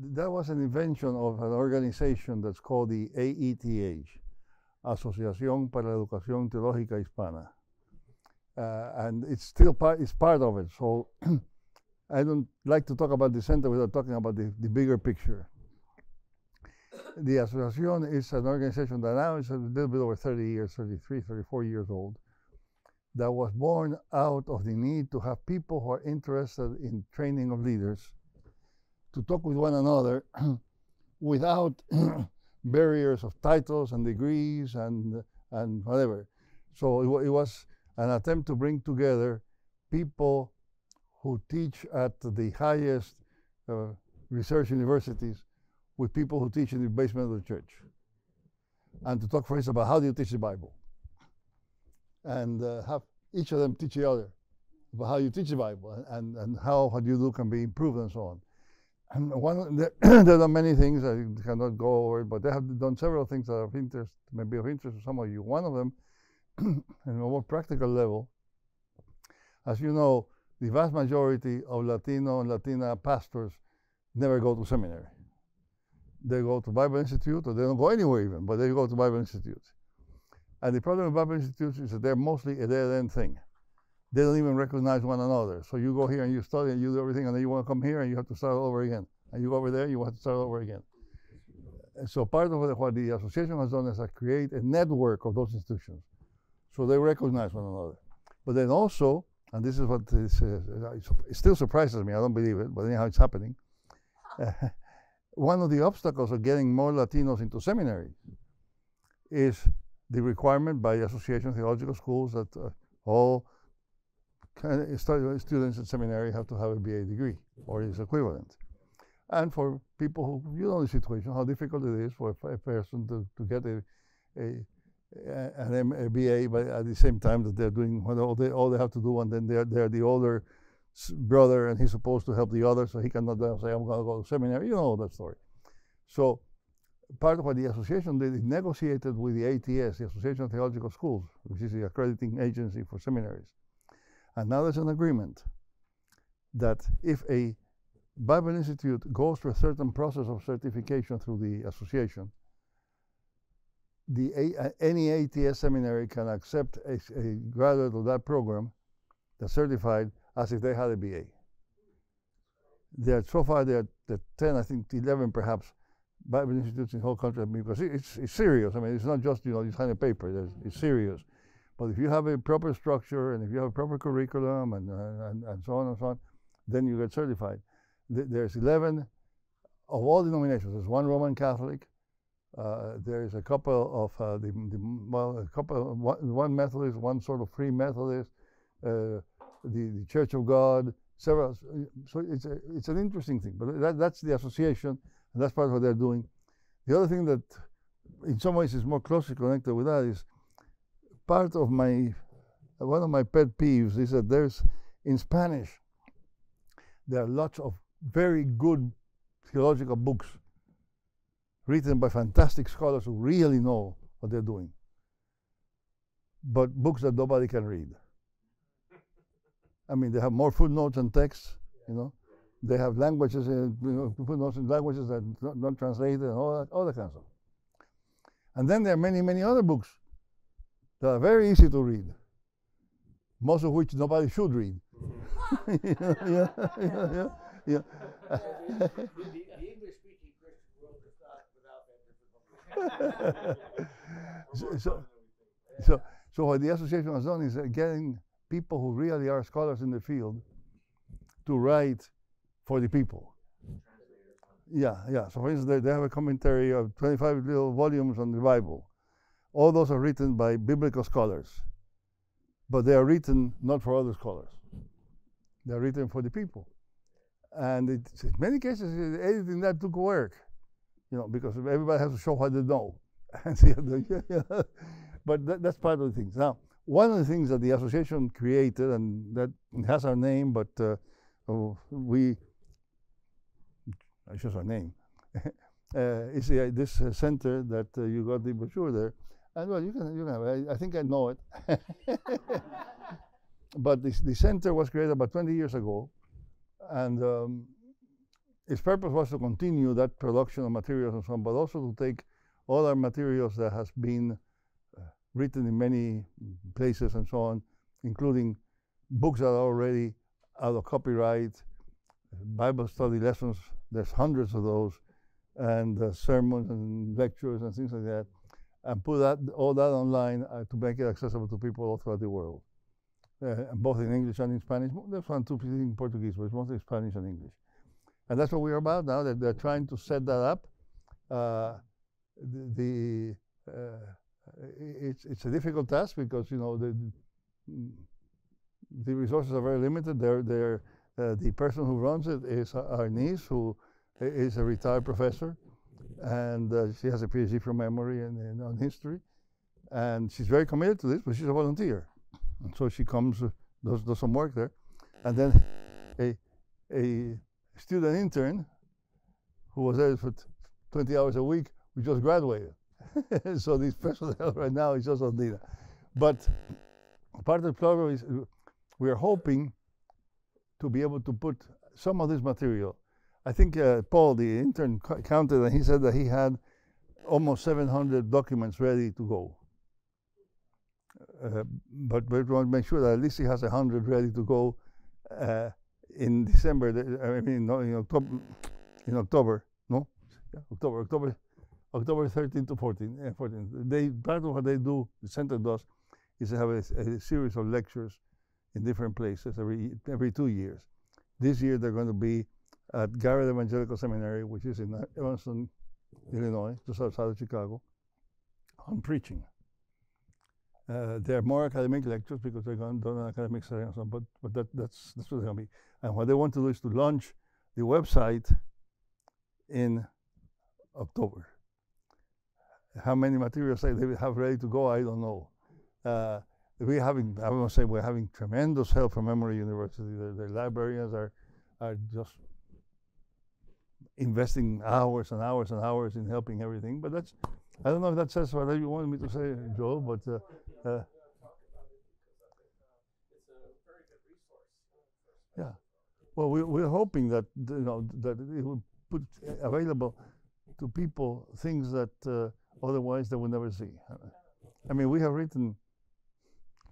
that was an invention of an organization that's called the AETH, Asociación para la Educación Teológica Hispana. And it's still part of it. So I don't like to talk about the center without talking about the bigger picture. The Asociación is an organization that now is a little bit over 30 years, 33, 34 years old, that was born out of the need to have people who are interested in training of leaders to talk with one another without barriers of titles and degrees and whatever. So it was an attempt to bring together people who teach at the highest research universities with people who teach in the basement of the church, and to talk, for instance, about how do you teach the Bible, and have each of them teach the other about how you teach the Bible, and how what you do can be improved and so on. And there are many things, I cannot go over it, but they have done several things that are of interest, maybe of interest to some of you. One of them, on a more practical level, as you know, the vast majority of Latino and Latina pastors never go to seminary. They go to Bible Institute, or they don't go anywhere even, but they go to Bible Institute. And the problem with Bible Institutes is that they're mostly a dead-end thing. They don't even recognize one another. So you go here and you study and you do everything, and then you want to come here and you have to start all over again. And you go over there, you have to start all over again. And so part of what the association has done is to create a network of those institutions, so they recognize one another. But then also, and this is what it still surprises me, I don't believe it, but anyhow it's happening. One of the obstacles of getting more Latinos into seminary is the requirement by association theological schools that all students in seminary have to have a BA degree or its equivalent. And for people who, you know the situation, how difficult it is for a person to get a BA, but at the same time that they're doing all they have to do, and then they're the older brother, and he's supposed to help the other, so he cannot say, I'm going to go to seminary. You know that story. So part of what the association did, it negotiated with the ATS, the Association of Theological Schools, which is the accrediting agency for seminaries. And now there's an agreement that if a Bible Institute goes through a certain process of certification through the association, any ATS seminary can accept a graduate of that program that's certified as if they had a BA. So far there are 10, I think 11 perhaps, Bible Institutes in the whole country, because it's serious. I mean, it's not just, you sign a paper, it's serious. But if you have a proper structure, and if you have a proper curriculum, and so on and so on, then you get certified. There's 11 of all denominations. There's one Roman Catholic. There's a couple of one Methodist, one sort of Free Methodist, the Church of God, several. So it's an interesting thing. But that's the association, and that's part of what they're doing. The other thing that, in some ways, is more closely connected with that is part of one of my pet peeves is that there's, in Spanish, there are lots of very good theological books written by fantastic scholars who really know what they're doing, but books that nobody can read. I mean, they have more footnotes and texts, They have languages, footnotes in languages that are not translated, and all that kind of stuff. And then there are many, many other books that are very easy to read, most of which nobody should read. Yeah. The English-speaking Christian world is not without that difficulty. So what the association has done is getting people who really are scholars in the field to write for the people. Yeah. So for instance, they have a commentary of 25 little volumes on the Bible. All those are written by biblical scholars, but they are written not for other scholars. They are written for the people. And in many cases, editing that took work, because everybody has to show what they know. But that's part of the things. Now, one of the things that the association created, and that has our name, but it's just our name, is this center that you got the brochure there. And well, you can have it. I think I know it. But the center was created about 20 years ago, and its purpose was to continue that production of materials and so on, but also to take all our materials that has been written in many places and so on, including books that are already out of copyright, Bible study lessons, there's hundreds of those, and sermons and lectures and things like that, and put all that online to make it accessible to people all throughout the world, both in English and in Spanish. There's one, two in Portuguese, but it's mostly Spanish and English. And that's what we're about now. They're trying to set that up. It's a difficult task because the resources are very limited. The person who runs it is our niece, who is a retired professor, and she has a PhD from memory and on history, and she's very committed to this. But she's a volunteer, and so she comes, does some work there, and then a student intern who was there for 20 hours a week, we just graduated. So this person right now is just Ondina. But part of the program is we are hoping to be able to put some of this material. I think Paul, the intern, counted, and he said that he had almost 700 documents ready to go. But we want to make sure that at least he has 100 ready to go in December. I mean, no, in October. No, yeah, October 13 to 14. 14. Part of what they do, the center does, is to have a series of lectures in different places every 2 years. This year they're going to be at Garrett Evangelical Seminary, which is in Evanston, Illinois, just outside of Chicago, on preaching. There are more academic lectures because they're going to do an academic setting and so on, but that's what they're going to be. And what they want to do is to launch the website in October. How many materials they have ready to go, I don't know. I must say, we're having tremendous help from Emory University. Their librarians are just investing hours and hours and hours in helping everything. But I don't know if that says what you wanted me to say, Joe, but it's a very good resource. yeah. Well, we're hoping that that it will put available to people things that otherwise they will never see. I mean, we have written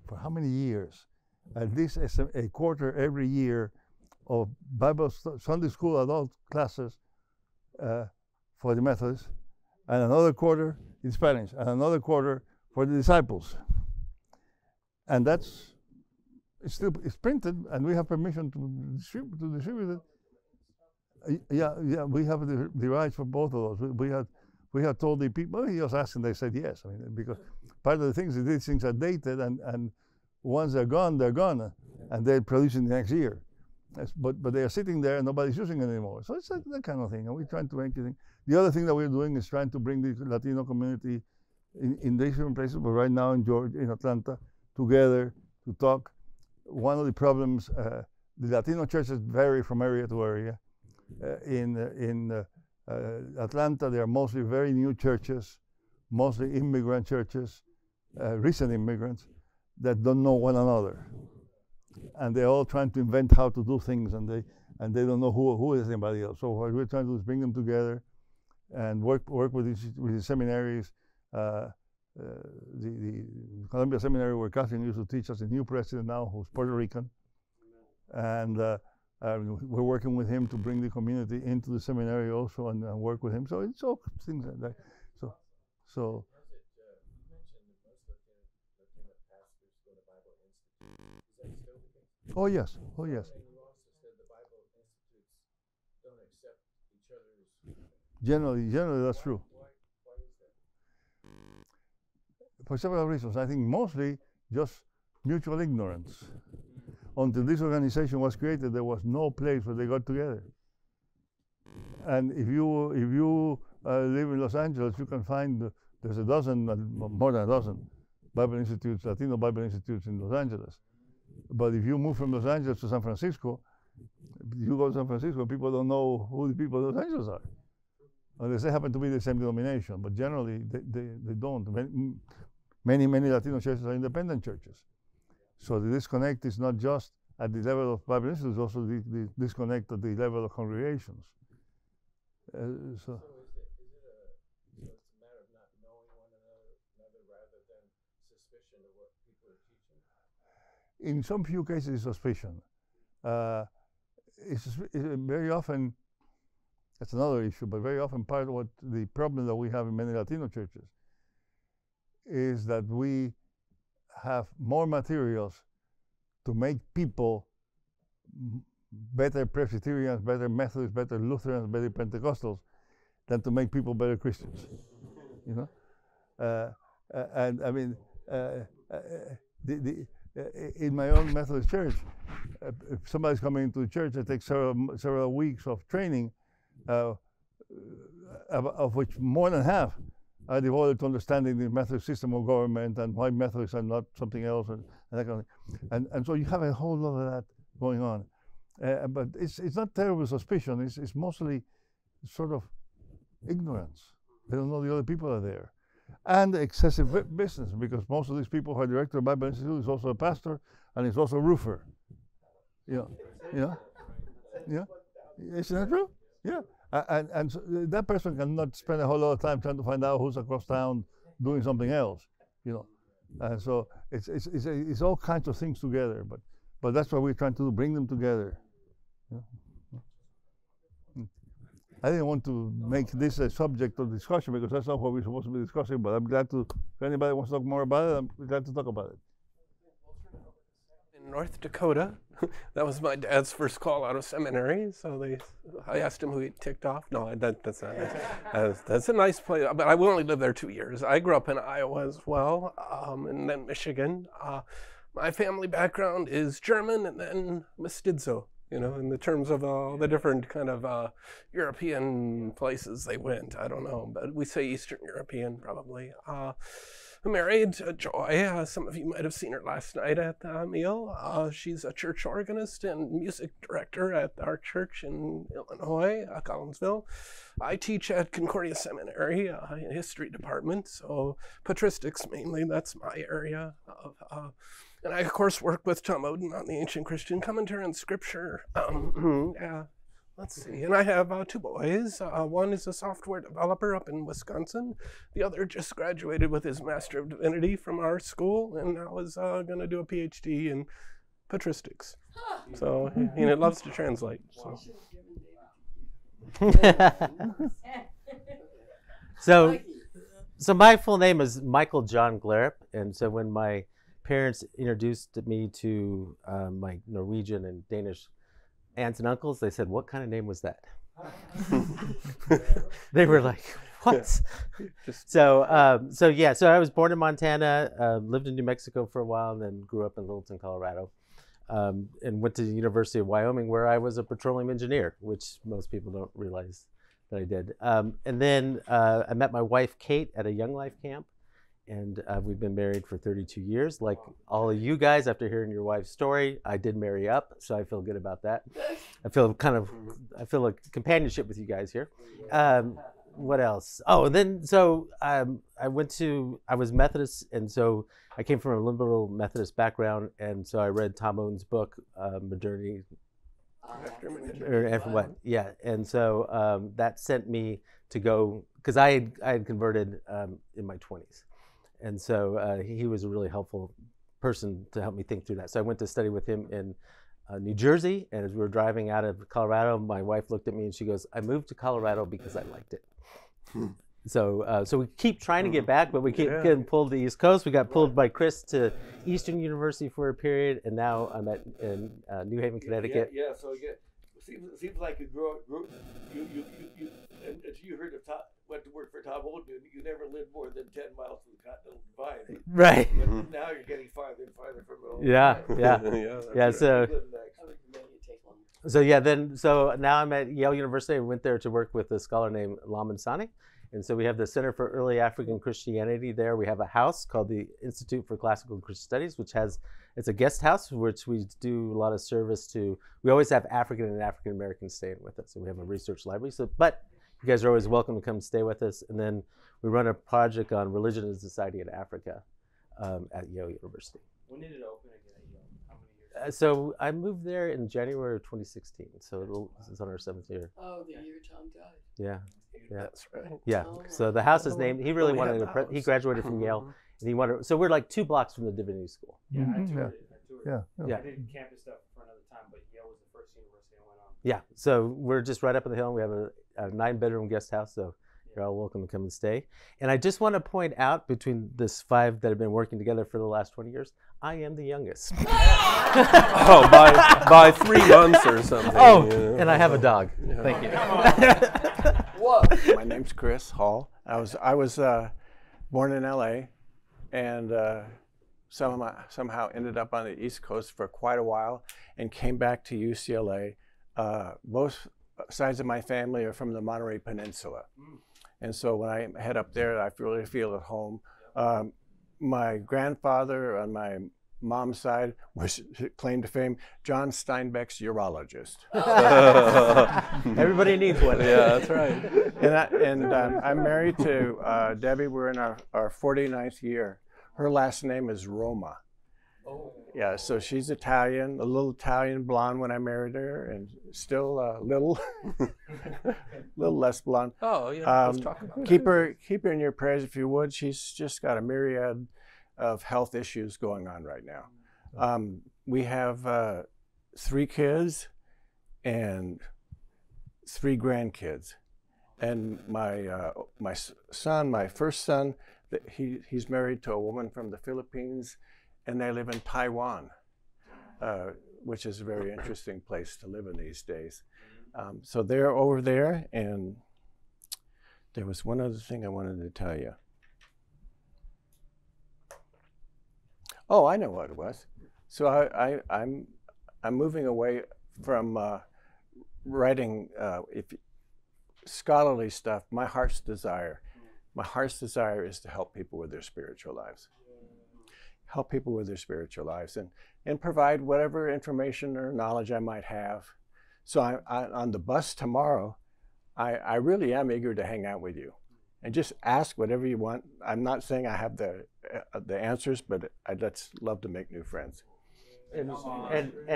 for how many years? At least a quarter every year of Bible Sunday school adult classes for the Methodists, and another quarter in Spanish, and another quarter for the disciples. And it's printed, and we have permission to distribute it. Yeah, we have the rights for both of those. We had told the people, he was asking, they said yes. I mean, because part of the things is these things are dated, and once they're gone, and they're producing the next year. But they are sitting there and nobody's using it anymore. So it's that kind of thing, and we're trying to make it. The other thing that we're doing is trying to bring the Latino community in different places, but right now in Georgia, in Atlanta, together to talk. One of the problems, the Latino churches vary from area to area. In Atlanta, there are mostly very new churches, mostly immigrant churches, recent immigrants that don't know one another, and they're all trying to invent how to do things, and they don't know who is anybody else. So what we're trying to do is bring them together and work with the seminaries. The Columbia Seminary, where Catherine used to teach us, a new president now who's Puerto Rican, and we're working with him to bring the community into the seminary also and work with him. So it's all things like that. So. Oh yes. Generally that's true. Why is that? For several reasons. I think mostly just mutual ignorance. Until this organization was created, there was no place where they got together. And if you live in Los Angeles, you can find there's more than a dozen Bible institutes, Latino Bible institutes in Los Angeles. But if you move from Los Angeles to San Francisco, you go to San Francisco, people don't know who the people of Los Angeles are. Unless they happen to be the same denomination, but generally they don't. Many Latino churches are independent churches. So the disconnect is not just at the level of Bible institutes, also the disconnect at the level of congregations. So. So it's a matter of not knowing one another rather than suspicion of what people are teaching? In some few cases, suspicion. It's very often, that's another issue, but very often part of what the problem that we have in many Latino churches is that we have more materials to make people better Presbyterians, better Methodists, better Lutherans, better Pentecostals, than to make people better Christians. You know, and I mean, in my own Methodist church, if somebody's coming into the church, it takes several weeks of training, of which more than half are devoted to understanding the Methodist system of government and why Methodists are not something else and that kind of thing. And so you have a whole lot of that going on. But it's not terrible suspicion. It's mostly sort of ignorance. They don't know the other people are there. And excessive business, because most of these people who are director of Bible Institute is also a pastor and is also a roofer. Yeah. Isn't that true? Yeah. And so that person cannot spend a whole lot of time trying to find out who's across town doing something else, you know. And so it's all kinds of things together, but that's what we're trying to do, bring them together. Yeah. I didn't want to make this a subject of discussion because that's not what we're supposed to be discussing, but I'm glad to, if anybody wants to talk more about it, I'm glad to talk about it. In North Dakota, that was my dad's first call out of seminary, so I asked him who he ticked off. No, that's not nice. That's a nice place, but I only lived there 2 years. I grew up in Iowa as well, and then Michigan. My family background is German and then mestizo. You know, in the terms of all the different kind of European places they went. I don't know, but we say Eastern European probably. I'm married to Joy. Some of you might have seen her last night at the meal. She's a church organist and music director at our church in Illinois, Collinsville. I teach at Concordia Seminary in history department, so patristics mainly, that's my area of and I, of course, work with Tom Oden on the Ancient Christian Commentary on Scripture. Let's see. And I have 2 boys. One is a software developer up in Wisconsin. The other just graduated with his Master of Divinity from our school and now is going to do a PhD in patristics. So, he loves to translate. So my full name is Michael John Glerup, and so when my parents introduced me to my Norwegian and Danish aunts and uncles, they said, "What kind of name was that?" They were like, "What?" So I was born in Montana, lived in New Mexico for a while, and then grew up in Littleton, Colorado, and went to the University of Wyoming, where I was a petroleum engineer, which most people don't realize that I did. And then I met my wife, Kate, at a Young Life camp. And we've been married for 32 years. Like all of you guys, after hearing your wife's story, I did marry up, so I feel good about that. I feel like companionship with you guys here. What else? Oh, and then I was Methodist, and so I came from a liberal Methodist background, and so I read Tom Oden's book, Modernity. After what? Yeah, and so that sent me to go, because I had converted in my 20s. And so he was a really helpful person to help me think through that. So I went to study with him in New Jersey, and as we were driving out of Colorado, my wife looked at me and she goes, "I moved to Colorado because I liked it." So we keep trying to get back, but we keep getting pulled to the East Coast. We got pulled by Chris to Eastern University for a period, and now I'm in New Haven, Connecticut. Yeah. So it seems like you heard of went to work for Tom Oden. You never lived more than 10 miles from the Continental Divide. Right. But now you're getting farther and farther from it. Yeah. So now I'm at Yale University. I went there to work with a scholar named Laman Sani. And so we have the Center for Early African Christianity there. We have a house called the Institute for Classical Christian Studies, it's a guest house, which we do a lot of service to. We always have African and African Americans staying with us. So we have a research library. But you guys are always welcome to come stay with us. And then we run a project on religion and society in Africa at Yale University. When did it open again at Yale? How many So I moved there in January of 2016. So it's on our 7th year. Oh, the year Tom died. Yeah. Yeah. That's right. Yeah. Oh, So the house is Oh, named. He really we wanted have to. the He house. graduated from Yale, and he wanted. So we're like 2 blocks from the divinity school. Yeah, I Mhm, toured it. I toured it. Yeah. Yeah. I did campus stuff for another time, but Yale was the first university I went on. Yeah. So we're just right up on the hill. And we have a 9-bedroom guest house. So you're all welcome to come and stay. And I just want to point out, between this 5 that have been working together for the last 20 years, I am the youngest. Oh, by 3 months or something. Oh, you know. and I have a dog. Yeah. Thank you. Whoa. My name's Chris Hall. I was born in L.A. and somehow ended up on the East Coast for quite a while and came back to UCLA. Both sides of my family are from the Monterey Peninsula, and so when I head up there, I really feel at home. My grandfather on my mom's side was, claim to fame, John Steinbeck's urologist. Everybody needs one. Yeah, that's right. And I'm married to Debbie. We're in our 49th year. Her last name is Roma. Oh. Yeah, so she's Italian, a little Italian blonde when I married her, and still a little less blonde. Oh, yeah. Let's talk about that. Keep her in your prayers if you would. She's just got a myriad of health issues going on right now. We have 3 kids and 3 grandkids, and my son, my first son, he's married to a woman from the Philippines, and they live in Taiwan, which is a very interesting place to live in these days. So they're over there, and there was one other thing I wanted to tell you. Oh, I know what it was. So I'm moving away from writing scholarly stuff. My heart's desire is to help people with their spiritual lives. Help people with their spiritual lives and provide whatever information or knowledge I might have. So I on the bus tomorrow, I really am eager to hang out with you and just ask whatever you want. I'm not saying I have the answers, but I'd love to make new friends. And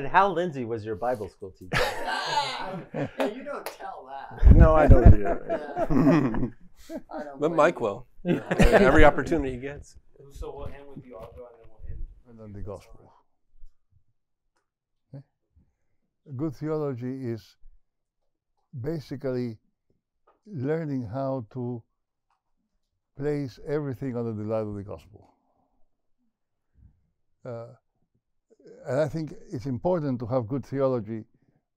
Hal Lindsey was your Bible school teacher. Yeah, you don't tell that. No, I don't do that. Yeah. I don't But blame Mike you. will. Every opportunity he gets. So we'll end with the author and then we'll end. And then the gospel. Okay? Good theology is basically learning how to place everything under the light of the gospel. And I think it's important to have good theology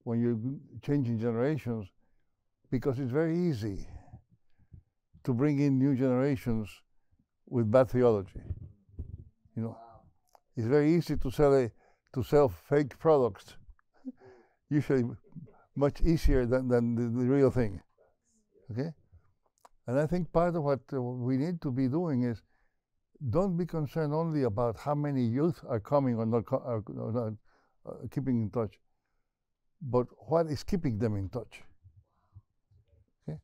when you're changing generations, because it's very easy to bring in new generations with bad theology. You know, it's very easy to sell fake products. Usually, much easier than the real thing. Okay, and I think part of what we need to be doing is don't be concerned only about how many youth are coming or not, keeping in touch, but what is keeping them in touch. Okay,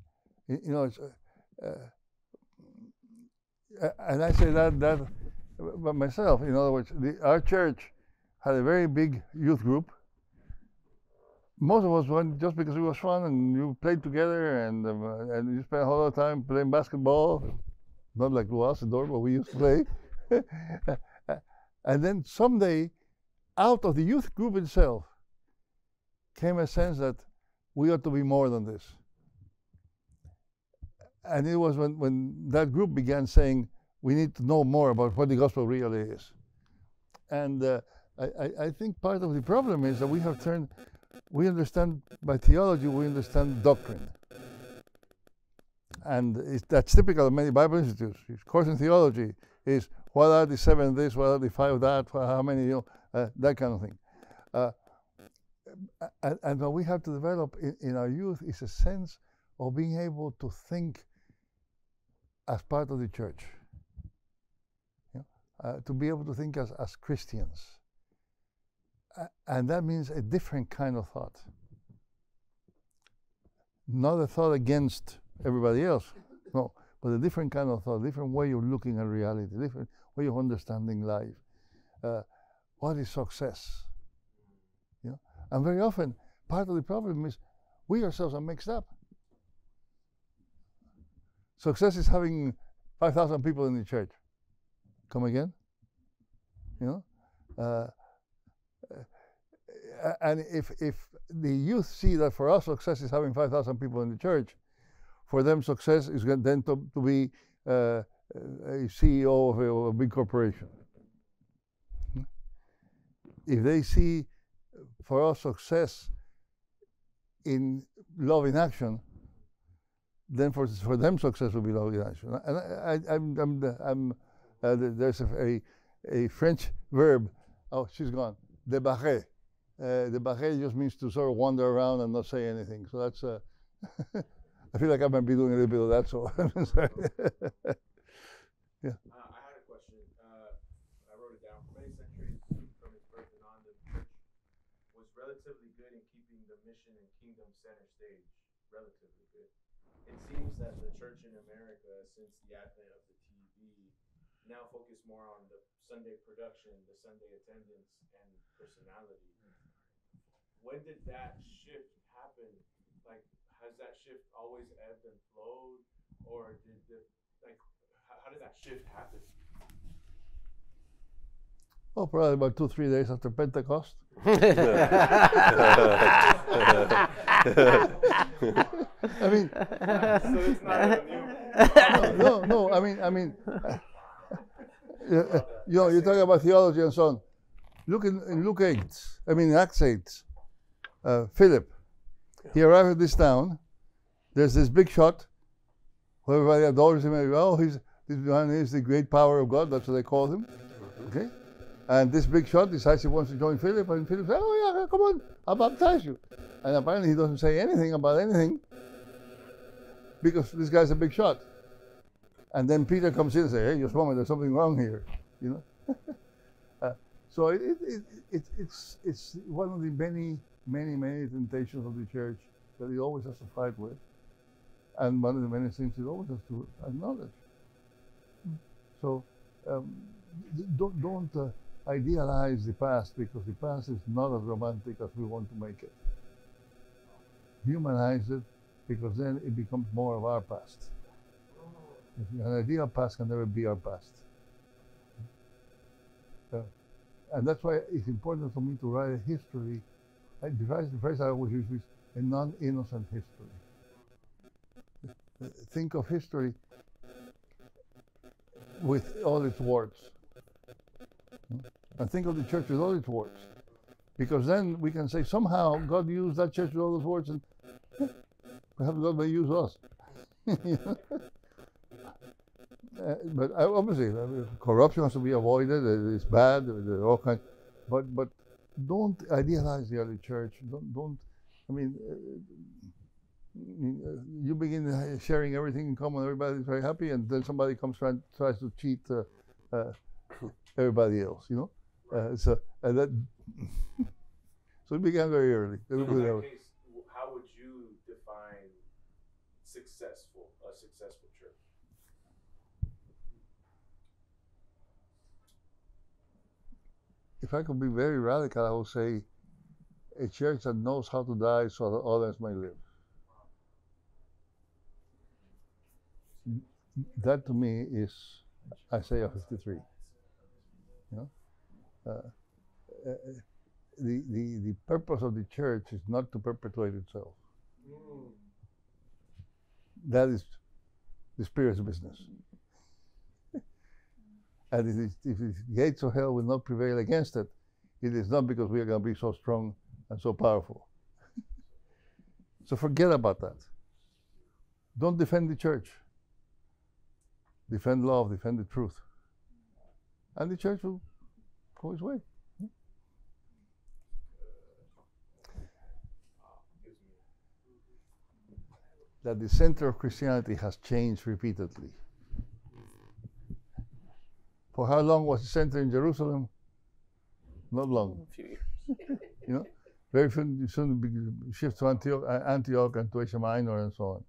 you know, it's, and I say that by myself. In other words, our church had a very big youth group. Most of us went just because it was fun, and you played together, and you spent a whole lot of time playing basketball. Not like Luas and Dor, but we used to play. And then someday, out of the youth group itself, came a sense that we ought to be more than this. And it was when that group began saying, we need to know more about what the gospel really is. And I think part of the problem is that we understand by theology, we understand doctrine. And that's typical of many Bible institutes. Course in theology is what are the 7 this, what are the 5 that, how many, that kind of thing. And what we have to develop in our youth is a sense of being able to think as part of the church. To be able to think as Christians. And that means a different kind of thought. Not a thought against everybody else, no, but a different kind of thought, a different way of looking at reality, a different way of understanding life. What is success? And very often, part of the problem is we ourselves are mixed up. Success is having 5,000 people in the church. Come again? You know? And if the youth see that for us success is having 5,000 people in the church, for them success is then to be a CEO of a big corporation. If they see for us success in love in action, then for them success will be love in action. And there's a French verb. Oh, she's gone. Débarrer. Débarrer just means to sort of wander around and not say anything. So that's. I feel like I might be doing a little bit of that. So I'm sorry. Yeah. I had a question. I wrote it down. For many centuries, from its birth and on, the church was relatively good in keeping the mission and kingdom center stage. Relatively good. It seems that the church in America, since the advent of the TV, now focus more on the Sunday production, the Sunday attendance, and personality. When did that shift happen? Like, has that shift always ebbed and flowed, or how did that shift happen? Oh, probably about 2-3 days after Pentecost. I mean, So it's not a new. no. I mean, you're talking about theology and so on. Look in Luke 8. I mean, in Acts 8. Philip, he arrived at this town. There's this big shot who everybody adores him. Oh, this man is the great power of God. That's what they call him. Okay, and this big shot decides he wants to join Philip, and Philip says, "Oh yeah, come on, I'll baptize you." And apparently he doesn't say anything about anything because this guy's a big shot. And then Peter comes in and says, "Hey, just a moment, there's something wrong here," you know. So it's one of the many temptations of the church that it always has to fight with, and one of the many things it always has to acknowledge. So don't idealize the past, because the past is not as romantic as we want to make it. Humanize it, because then it becomes more of our past. An ideal past can never be our past. And that's why it's important for me to write a history. The phrase I always use is a non-innocent history. Think of history with all its warts. And think of the church with all its warts. Because then we can say somehow God used that church with all those warts, and perhaps God may use us. But obviously, corruption has to be avoided. It's bad. There are all kinds. But don't idealize the early church. Don't. I mean, you begin sharing everything in common. Everybody's very happy, and then somebody comes tries to cheat everybody else. You know. So it began very early. So in that case, how would you define a successful church? If I could be very radical, I would say a church that knows how to die so that others may live. That to me is Isaiah 53. You know? The purpose of the church is not to perpetuate itself. That is the Spirit's business. And if the gates of hell will not prevail against it, it is not because we are going to be so strong and so powerful. So forget about that. Don't defend the church. Defend love, defend the truth. And the church will go its way. That the center of Christianity has changed repeatedly. For how long was the center in Jerusalem? Not long. A few years. You know, very soon shift to Antioch and to Asia Minor and so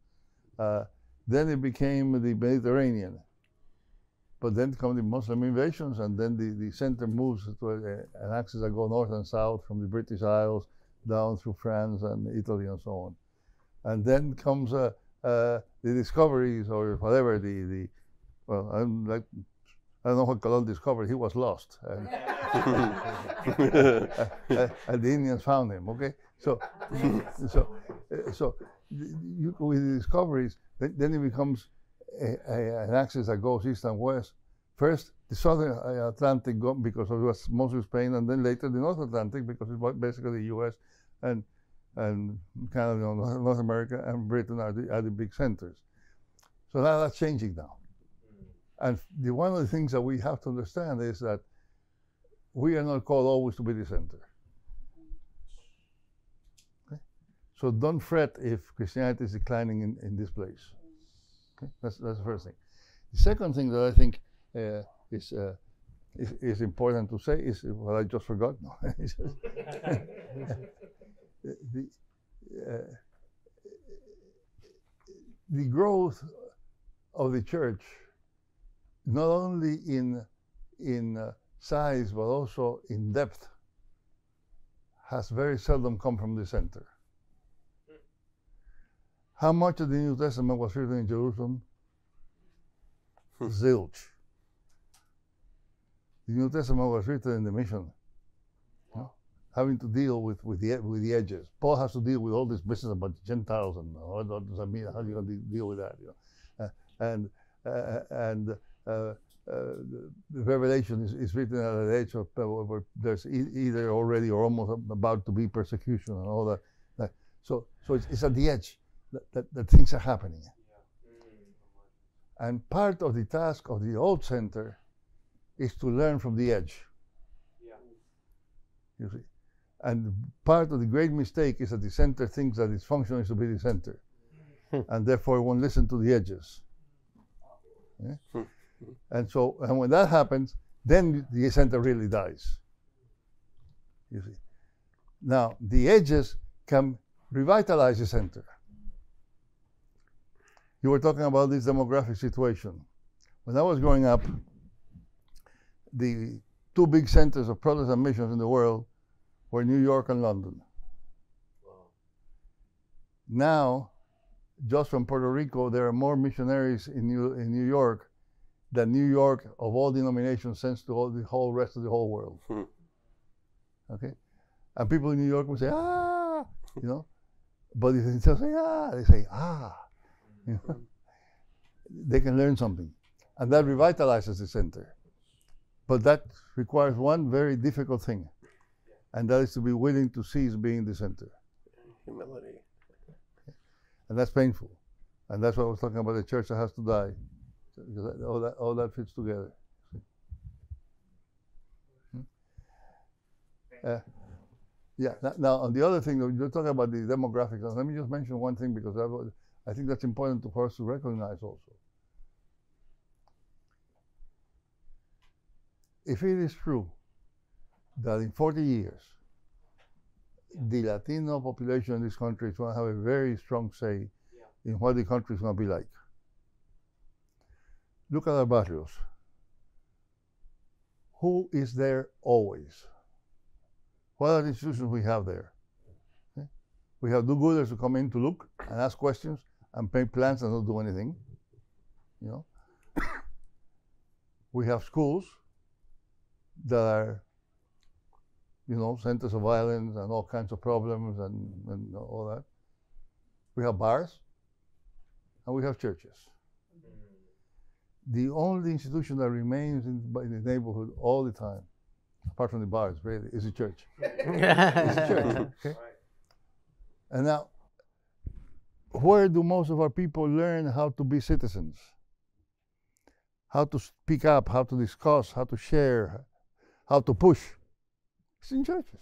on. Then it became the Mediterranean. But then come the Muslim invasions, and then the center moves to an axis that go north and south from the British Isles down through France and Italy and so on. And then comes the discoveries or whatever, well, I don't know what Colon discovered. He was lost. And, and the Indians found him, okay? So with the discoveries, then it becomes an axis that goes east and west. First, the southern Atlantic because it was mostly Spain, and then later the North Atlantic because it was basically the U.S. and Canada, North America, and Britain are the big centers. So now that's changing now. And one of the things that we have to understand is that we are not called always to be the center. Okay? So don't fret if Christianity is declining in this place. Okay? That's the first thing. The second thing that I think is important to say is what I just forgot. No. The growth of the church, not only in size but also in depth, has very seldom come from the center. How much of the New Testament was written in Jerusalem? Zilch. The New Testament was written in the mission, having to deal with the edges. Paul has to deal with all this business about Gentiles and what does that mean? How are you going to deal with that? The Revelation is written at an age where there's either already or almost about to be persecution and all that. So it's at the edge that things are happening. And part of the task of the old center is to learn from the edge. You see. And part of the great mistake is that the center thinks that its function is to be the center, and therefore it won't listen to the edges. Yeah? And when that happens, then the center really dies. You see. Now, the edges can revitalize the center. You were talking about this demographic situation. When I was growing up, the two big centers of Protestant missions in the world were New York and London. Wow. Now, just from Puerto Rico, there are more missionaries in New York than New York, of all denominations, sends to the whole rest of the whole world. Okay? And people in New York will say, ah, you know. But if they say, ah, they say, ah. You know? They can learn something. And that revitalizes the center. But that requires one very difficult thing. And that is to be willing to cease being the center. Humility. And that's painful. And that's why I was talking about the church that has to die. Because all that fits together. Yeah. Now, on the other thing, you're talking about the demographics. Let me just mention one thing, because I think that's important for us to recognize also. If it is true that in 40 years, the Latino population in this country is going to have a very strong say in what the country is going to be like. Look at our barrios. Who is there always? What are the institutions we have there? Okay? We have do-gooders who come in to look and ask questions and paint plans and not do anything. You know? We have schools that are, you know, centers of violence and all kinds of problems and all that. We have bars and we have churches. The only institution that remains in the neighborhood all the time, apart from the bars, really, is the church. It's the church. Okay? And now, where do most of our people learn how to be citizens? How to speak up, how to discuss, how to share, how to push? It's in churches.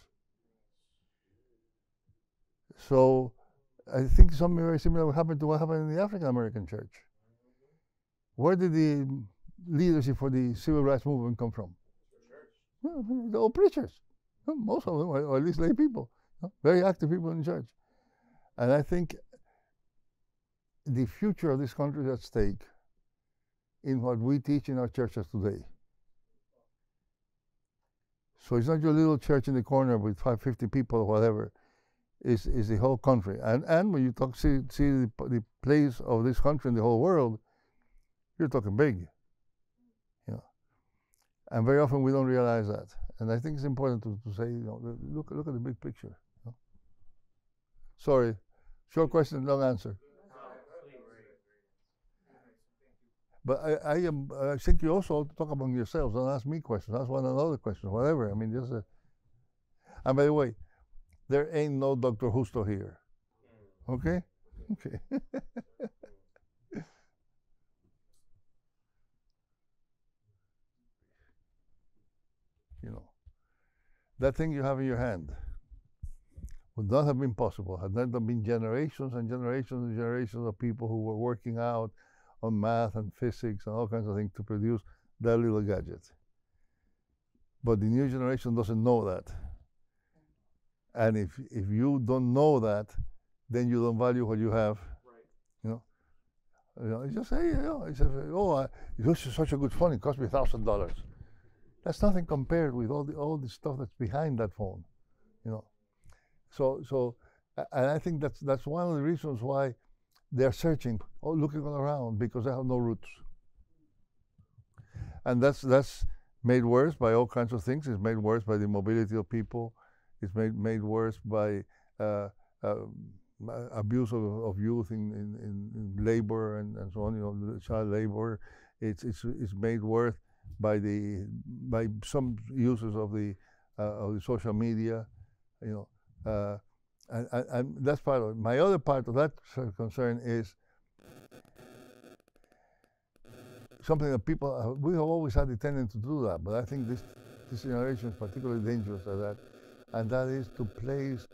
So I think something very similar will happen to what happened in the African American church. Where did the leadership for the civil rights movement come from? Well, the old preachers. Most of them, or at least lay people. Very active people in the church. And I think the future of this country is at stake in what we teach in our churches today. So it's not your little church in the corner with 550 people or whatever. is the whole country. And when you see the place of this country in the whole world, you're talking big. You know. And very often we don't realize that. And I think it's important to say, you know, look at the big picture. You know. Sorry, short question, long answer. But I think you also talk among yourselves. Don't ask me questions. Ask one another questions, whatever. I mean, just. And by the way, there ain't no Dr. Justo here. Okay? Okay. You know, that thing you have in your hand would not have been possible had there not been generations and generations and generations of people who were working out on math and physics and all kinds of things to produce that little gadget. But the new generation doesn't know that. And if you don't know that, then you don't value what you have. Right. You know, you just say, you know, it's this is such a good phone. It cost me $1,000. That's nothing compared with all the stuff that's behind that phone. You know, so and I think that's one of the reasons why they're searching, looking all around, because they have no roots. And that's made worse by all kinds of things. It's made worse by the mobility of people. It's made worse by abuse of youth in labor and so on. You know, child labor. It's made worse by some uses of the social media. You know, and that's part of it. My other part of that concern is something that people we have always had the tendency to do that, but I think this generation is particularly dangerous at that. And that is to place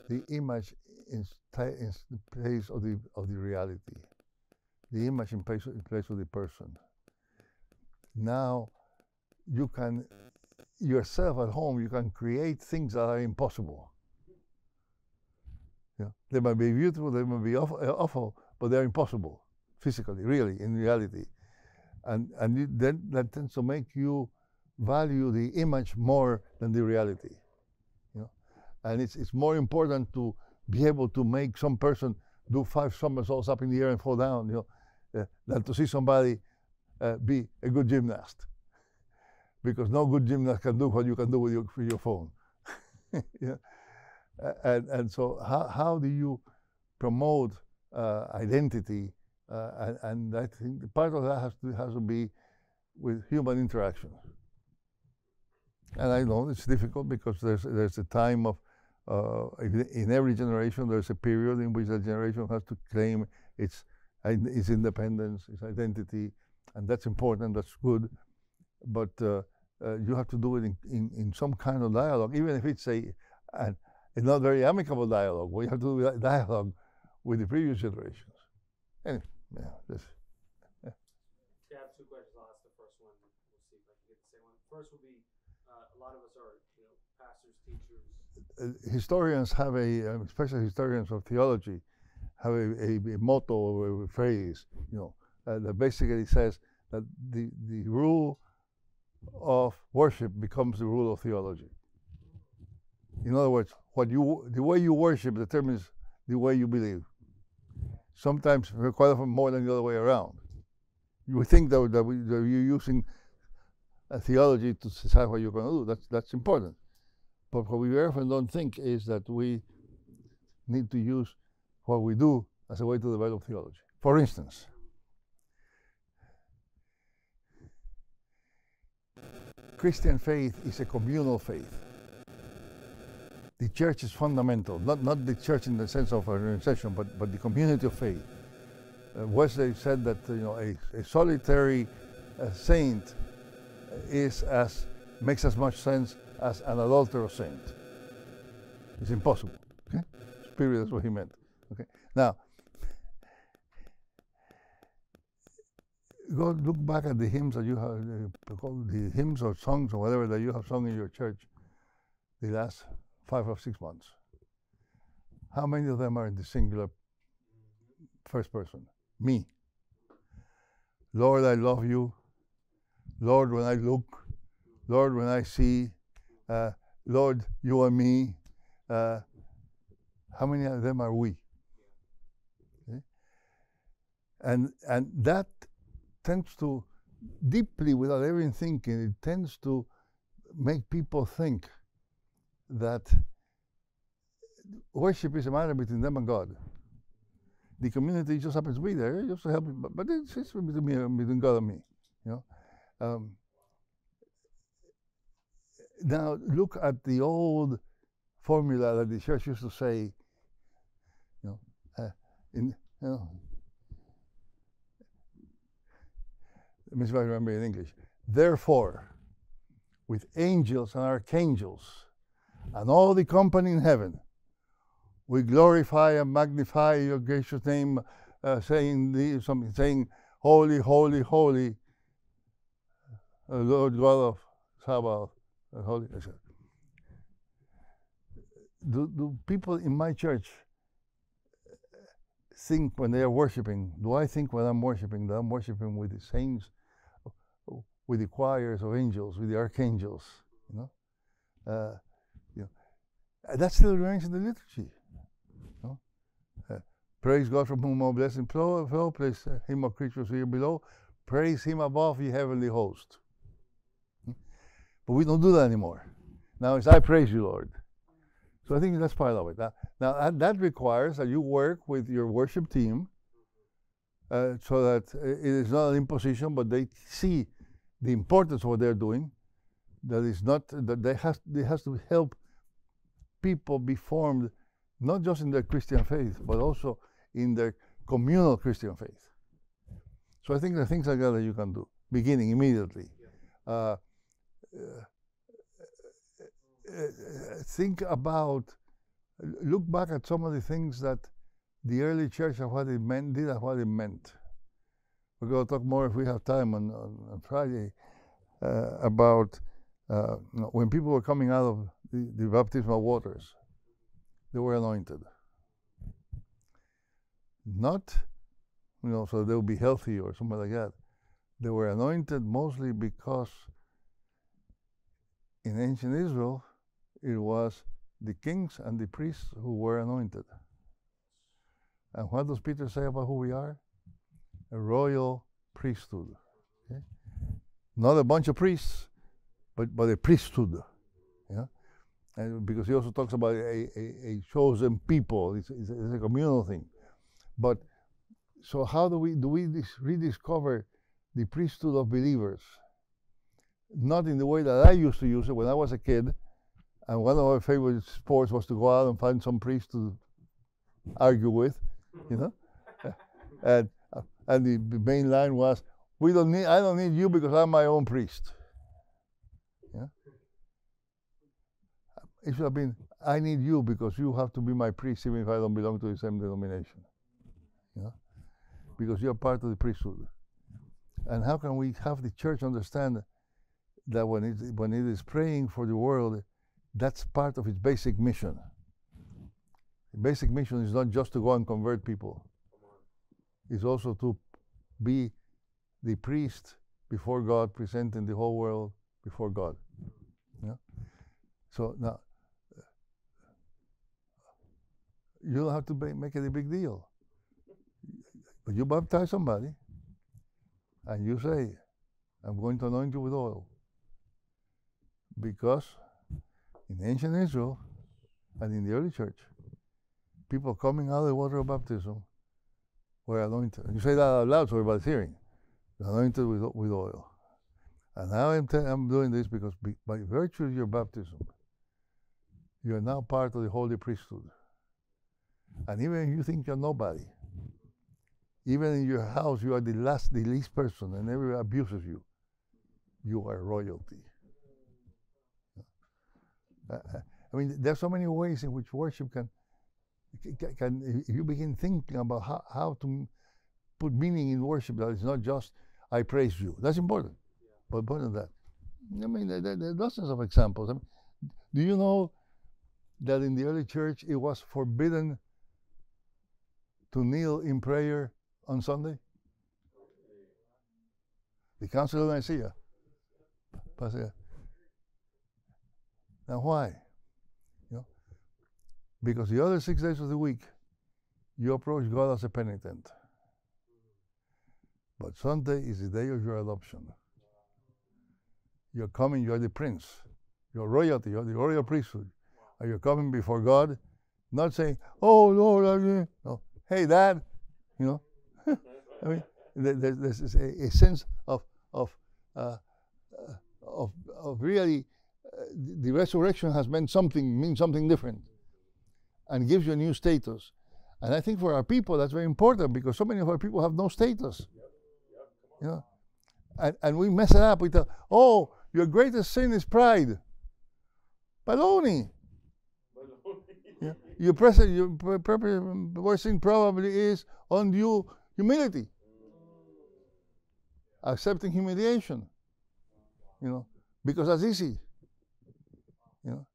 the image in place of the reality, the image in place of the person. Now, you can yourself at home. You can create things that are impossible. You know, they might be beautiful, they might be awful, but they're impossible physically, really, in reality. And then that tends to make you value the image more than the reality. And it's more important to be able to make some person do 5 somersaults up in the air and fall down, you know, than to see somebody be a good gymnast. Because no good gymnast can do what you can do with your phone. Yeah. And so how do you promote identity? And I think part of that has to be with human interaction. And I know it's difficult because there's a time of in every generation there's a period in which a generation has to claim its independence, its identity, and that's important, that's good, but you have to do it in some kind of dialogue, even if it's a not very amicable dialogue. We have to do that dialogue with the previous generations. Anyway, yeah, this. Yeah. I have 2 questions. I'll ask the first one. We'll see if I can get the same one. First will be, a lot of us are, pastors, teachers. Historians have especially historians of theology, have a motto or a phrase, that basically says that the rule of worship becomes the rule of theology. In other words, the way you worship determines the way you believe. Sometimes, quite often, more than the other way around. You would think that you're using a theology to decide what you're going to do. That's important. But what we very often don't think is that we need to use what we do as a way to develop theology. For instance, Christian faith is a communal faith. The church is fundamental, not the church in the sense of an organization, but the community of faith. Wesley said that a solitary saint makes as much sense as an adulterous saint. It's impossible. Okay, spirit, that's what he meant. Okay, now go look back at the hymns that you have, the hymns or songs or whatever that you have sung in your church the last 5 or 6 months. How many of them are in the singular first person? Me. Lord, I love you. Lord, when I look. Lord, when I see. Lord, you and me. How many of them are we? Okay? And that tends to, deeply, without even thinking, it tends to make people think that worship is a matter between them and God. The community just happens to be there, just to help, but it's between God and me. You know. Now look at the old formula that the church used to say. Let me see if I remember in English. Therefore, with angels and archangels and all the company in heaven, we glorify and magnify your gracious name, saying, Holy, holy, holy, Lord God of Sabaoth, holy. Do people in my church think when they are worshiping? Do I think when I'm worshiping that I'm worshiping with the saints, with the choirs of angels, with the archangels? That still remains in the liturgy. Praise God from whom all blessing flow. Praise him, of creatures here below. Praise him above, ye heavenly host. But we don't do that anymore. Now it's I praise you, Lord. So I think that's part of it. Now that requires that you work with your worship team so that it is not an imposition, but they see the importance of what they're doing. That is not that they has to help people be formed, not just in their Christian faith, but also in their communal Christian faith. So I think there are things like that you can do, beginning immediately. Think about, look back at some of the things that the early church and what it meant, did and what it meant. We're going to talk more if we have time on Friday about when people were coming out of the baptismal waters, they were anointed. Not, so they'll be healthy or something like that. They were anointed mostly because in ancient Israel, it was the kings and the priests who were anointed. And what does Peter say about who we are? A royal priesthood. Okay? Not a bunch of priests, but a priesthood. And because he also talks about a chosen people. It's a communal thing. But so how do we rediscover the priesthood of believers? Not in the way that I used to use it when I was a kid, and one of my favorite sports was to go out and find some priest to argue with, and the main line was, I don't need you because I'm my own priest. It should have been, I need you because you have to be my priest even if I don't belong to the same denomination. Because you're part of the priesthood. And how can we have the church understand that when it is praying for the world, that's part of its basic mission? The basic mission is not just to go and convert people. It's also to be the priest before God, presenting the whole world before God. So now, you don't have to make it a big deal. But you baptize somebody, and you say, I'm going to anoint you with oil. Because in ancient Israel and in the early church, people coming out of the water of baptism were anointed. And you say that out loud so everybody's hearing. Anointed with oil. And now I'm doing this because by virtue of your baptism, you are now part of the holy priesthood. And even if you think you're nobody, even in your house you are the least person, and everybody abuses you, you are royalty. I mean, there's so many ways in which worship can if you begin thinking about how to put meaning in worship, that is not just I praise you. That's important, but more than that. I mean, there are dozens of examples. I mean, do you know that in the early church it was forbidden to kneel in prayer on Sunday? The Council of Nicaea. Now why? Because the other 6 days of the week, you approach God as a penitent. But Sunday is the day of your adoption. You're coming, you're the prince. You're royalty, you're the royal priesthood. And you're coming before God, not saying, oh Lord, no. Hey Dad, you know. I mean, there's a sense of really the resurrection has means something different, and gives you a new status. And I think for our people that's very important, because so many of our people have no status. You know, and we mess it up. We tell, oh, your greatest sin is pride. Baloney. Yeah. Your worst sin probably is undue humility. Accepting humiliation. You know, because that's easy. You know,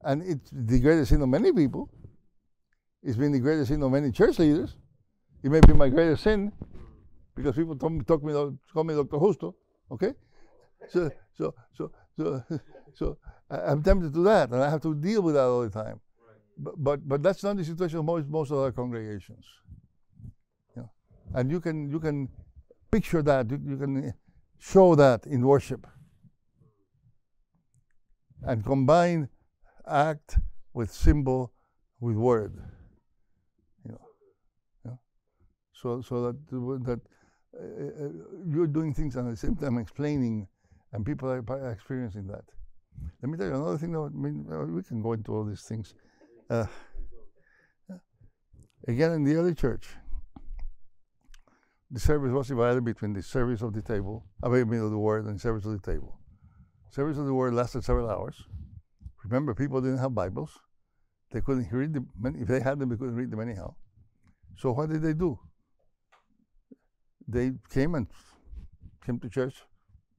and it's the greatest sin of many people. It's been the greatest sin of many church leaders. It may be my greatest sin, because people call me Dr. Justo. Okay, so I'm tempted to do that, and I have to deal with that all the time. But that's not the situation of most of our congregations. You know? And you can picture that. You can show that in worship, and combine act with symbol with word. You know, so that you're doing things and at the same time explaining, and people are experiencing that. Let me tell you another thing. Though, I mean, we can go into all these things. Again, in the early church, the service was divided between the service of the table, of the word, and service of the table. Service of the word lasted several hours. Remember, people didn't have Bibles. They couldn't read them. If they had them, they couldn't read them anyhow. So what did they do? They came to church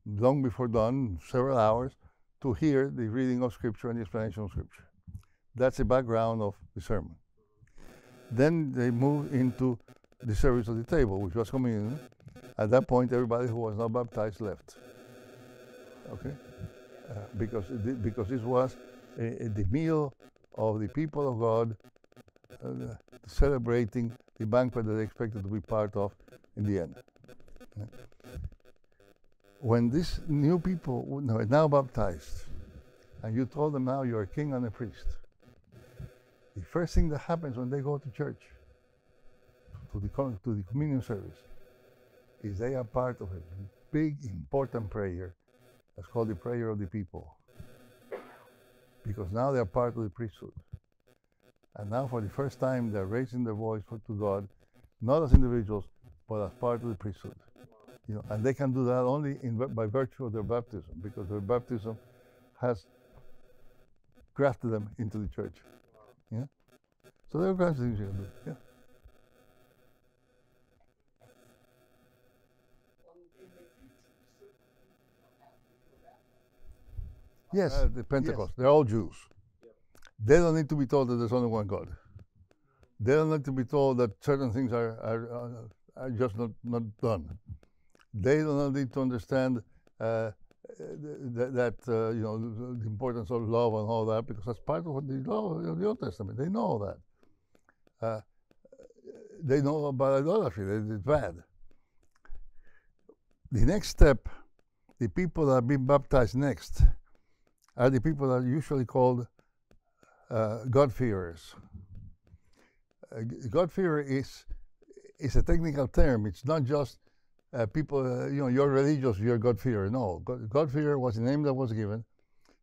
long before dawn, several hours, to hear the reading of Scripture and the explanation of Scripture. That's the background of the sermon. Then they moved into the service of the table, which was communion. At that point, everybody who was not baptized left. Okay, because this was the meal of the people of God, celebrating the banquet that they expected to be part of in the end. When these new people are now baptized, and you told them now you're a king and a priest, the first thing that happens when they go to church, to the communion service, is they are part of a big, important prayer that's called the prayer of the people. Because now they are part of the priesthood. And now for the first time they're raising their voice to God, not as individuals, but as part of the priesthood. You know, and they can do that only by virtue of their baptism, because their baptism has grafted them into the church. Yeah? So there are kinds of things you can do. Yeah. Yes, the Pentecost. Yes. They're all Jews. They don't need to be told that there's only one God. They don't need to be told that certain things are just not done. They do not need to understand that you know, the importance of love and all that, because that's part of the law of the Old Testament. They know that. They know about idolatry. It's bad. The next step, the people that are being baptized next, are the people that are usually called God-fearers. God-fearer is a technical term. It's not just people, you know, you're religious, you're God-fearer. No, God-fearer was the name that was given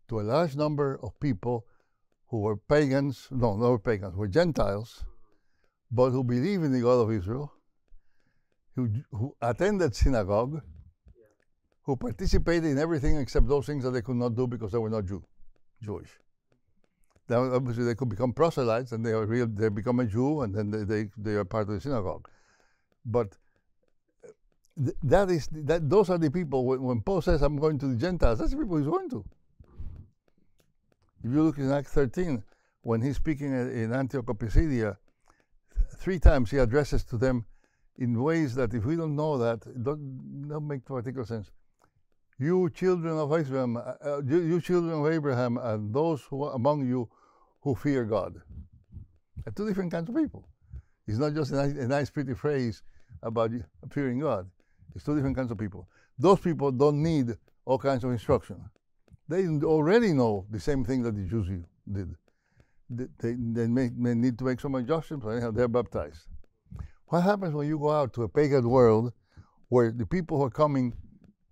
to a large number of people who were pagans, no, not pagans, were Gentiles, but who believe in the God of Israel, who attended synagogue, who participated in everything except those things that they could not do because they were not Jewish. Now, obviously, they could become proselytes, and they become a Jew, and then they are part of the synagogue. But those are the people. When Paul says, "I'm going to the Gentiles," that's the people he's going to. If you look in Acts 13, when he's speaking in Antioch of Pisidia, 3 times he addresses to them in ways that, if we don't know that, it don't make particular sense. You children of Israel, you children of Abraham, and those who among you who fear God. They're two different kinds of people. It's not just a nice pretty phrase about fearing God. It's two different kinds of people. Those people don't need all kinds of instruction. They already know the same thing that the Jews did. They may need to make some adjustments, but anyhow, they're baptized. What happens when you go out to a pagan world where the people who are coming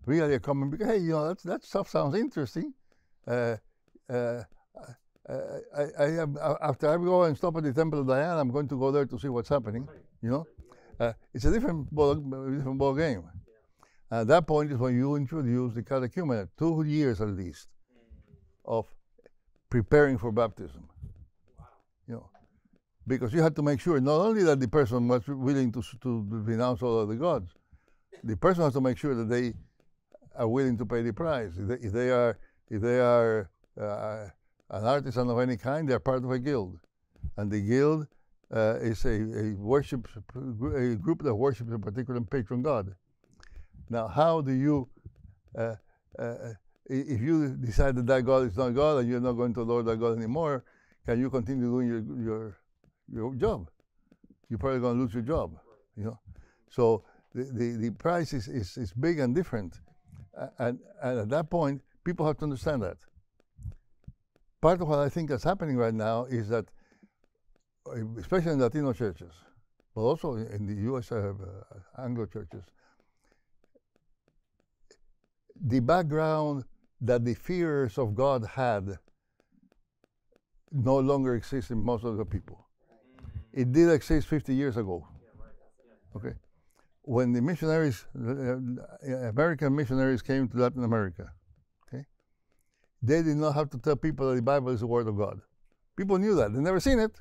really are coming because, hey, you know, that stuff sounds interesting. After I go and stop at the Temple of Diana, I'm going to go there to see what's happening. You know, it's a different ball game. At that point is when you introduce the catechumenate, 2 years at least of preparing for baptism. You know, because you have to make sure not only that the person was willing to renounce all of the gods, the person has to make sure that they are willing to pay the price. If they are an artisan of any kind, they are part of a guild, and the guild is a group that worships a particular patron god. Now, how do you, if you decide that God is not God and you're not going to adore that God anymore, can you continue doing your job? You're probably going to lose your job, you know. So the price is big and different, and at that point, people have to understand that. Part of what I think is happening right now is that, especially in Latino churches, but also in the U.S. Anglo churches, the background that the fears of God had no longer exists in most of the people. It did exist 50 years ago. Okay, when the missionaries, American missionaries came to Latin America, okay, they did not have to tell people that the Bible is the Word of God. People knew that. They never seen it,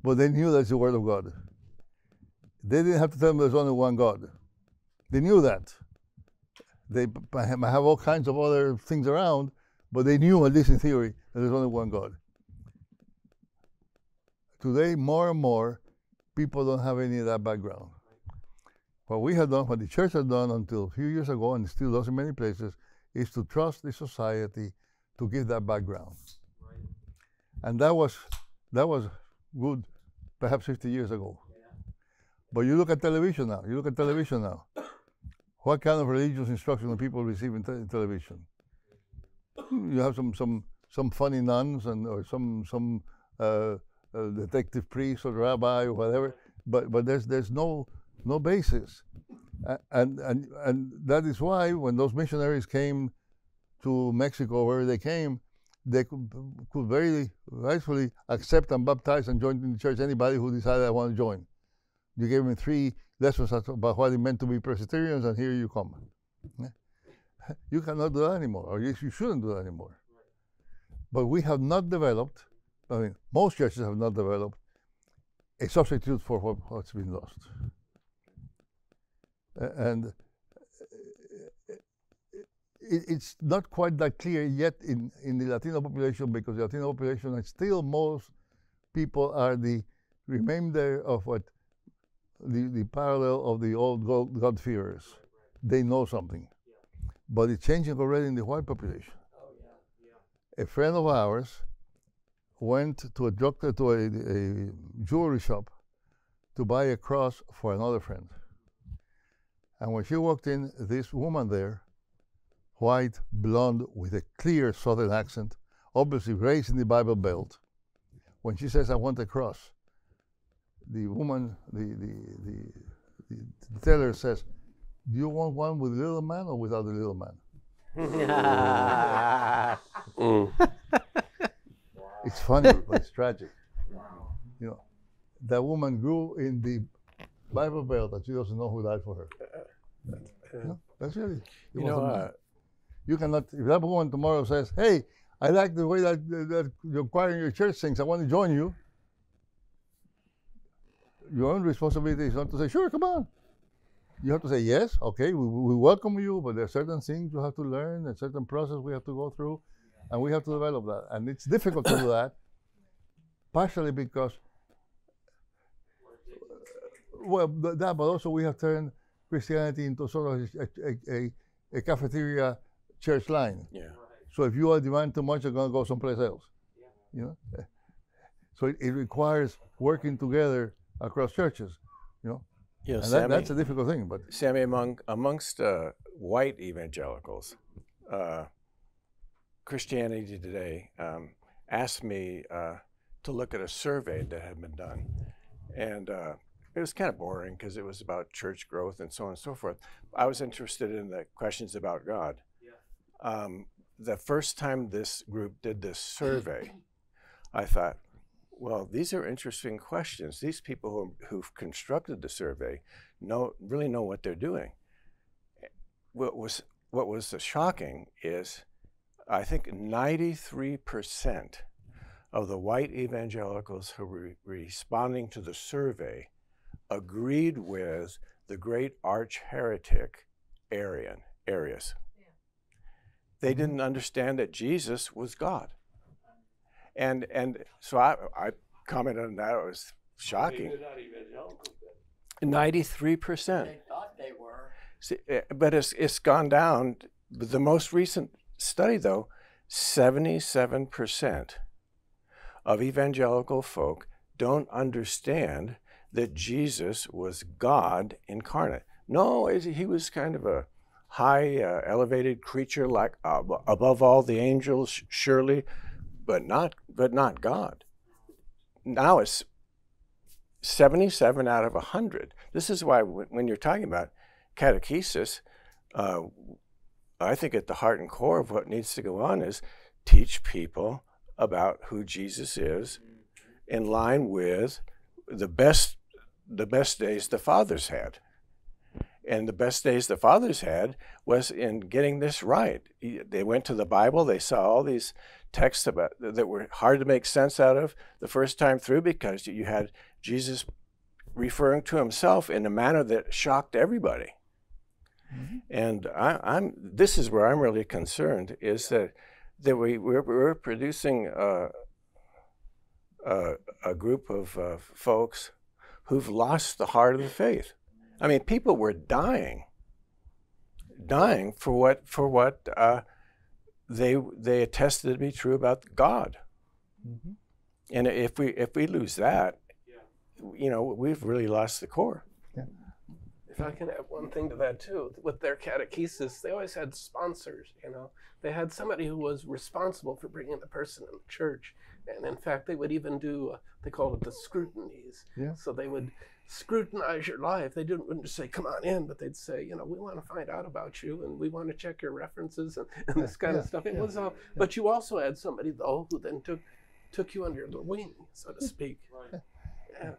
but they knew that's the Word of God. They didn't have to tell them there's only one God. They knew that. They might have all kinds of other things around, but they knew, at least in theory, that there's only one God. Today, more and more, people don't have any of that background. What we have done, what the church has done until a few years ago, and still does in many places, is to trust the society to give that background. Right. And that was good, perhaps 50 years ago. Yeah. But you look at television now. What kind of religious instruction do people receive in television? You have some funny nuns or some detective priest or rabbi or whatever, but there's no basis, and that is why when those missionaries came to Mexico, where they came, they could very rightfully accept and baptize and join in the church anybody who decided I want to join. You gave them 3 lessons about what it meant to be Presbyterians, and here you come. You cannot do that anymore, or you shouldn't do that anymore. But we have not developed, I mean, most churches have not developed a substitute for what's been lost. And it's not quite that clear yet in the Latino population, because the Latino population is still, most people are the remainder of what the parallel of the old God-fearers. They know something. But it's changing already in the white population. A friend of ours went to a jewelry shop to buy a cross for another friend. And when she walked in, this woman there, white, blonde, with a clear southern accent, obviously raised in the Bible Belt, when she says, I want a cross, the woman, the teller says, do you want one with a little man or without a little man? It's funny, but it's tragic. You know, that woman grew in the Bible Belt, and she doesn't know who died for her. That's really. You cannot. If that woman tomorrow says, "Hey, I like the way that your choir in your church sings. I want to join you." Your own responsibility is not to say, "Sure, come on." You have to say, "Yes, okay, we welcome you, but there are certain things you have to learn, a certain process we have to go through, and we have to develop that." And it's difficult to do that, partially because, but also we have turned Christianity into sort of a cafeteria church line. Yeah. So if you demand too much, you're going to go someplace else. Yeah. You know, So it requires working together across churches, you know. You know, And Sammy, that's a difficult thing, but Sammy, amongst white evangelicals, Christianity Today asked me to look at a survey that had been done. And it was kind of boring because it was about church growth and so on and so forth. I was interested in the questions about God. Yeah. The first time this group did this survey, I thought, well, these are interesting questions. These people who've constructed the survey really know what they're doing. What was shocking is I think 93% of the white evangelicals who were responding to the survey agreed with the great arch heretic Arius. They didn't understand that Jesus was God. And so I commented on that. It was shocking. 93%. They thought they were. See, but it's gone down. The most recent study, though, 77% of evangelical folk don't understand that Jesus was God incarnate. No, he was kind of a high, elevated creature, like above all the angels, surely, but not God. Now it's 77 out of 100. This is why when you're talking about catechesis, I think at the heart and core of what needs to go on is teach people about who Jesus is in line with the best days the fathers had. And the best days the fathers had was in getting this right. They went to the Bible, they saw all these texts about that were hard to make sense out of the first time through because you had Jesus referring to himself in a manner that shocked everybody. Mm-hmm. And this is where I'm really concerned, is that we're producing a group of folks who've lost the heart of the faith. I mean, people were dying for what they attested to be true about God. Mm-hmm. And if we lose that, you know, we've really lost the core. Yeah. If I can add one thing to that too, with their catechesis, they always had sponsors. You know, they had somebody who was responsible for bringing the person in the church, and in fact, they would even do they called it the scrutinies. Yeah. So they would scrutinize your life. They wouldn't just say, "Come on in," but they'd say, "You know, we want to find out about you, and we want to check your references and this kind of stuff." It was but you also had somebody though who then took you under their wing, so to speak. Right. Yeah.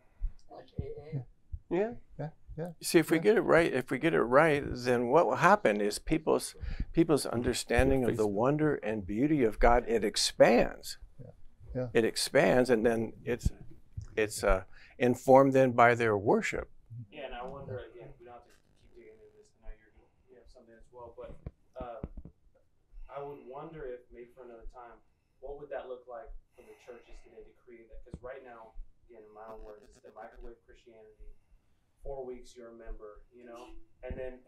Like AA. Yeah. Yeah. You see, if we get it right, then what will happen is people's understanding of the wonder and beauty of God, it expands. Yeah. It expands, and then it's informed then by their worship. Yeah, and I wonder again. We don't have to keep digging into this. I know you have something as well, but I would wonder if maybe for another time, what would that look like for the churches today to create that? Because right now, again, in my own words, it's the microwave Christianity. 4 weeks you're a member, you know, and then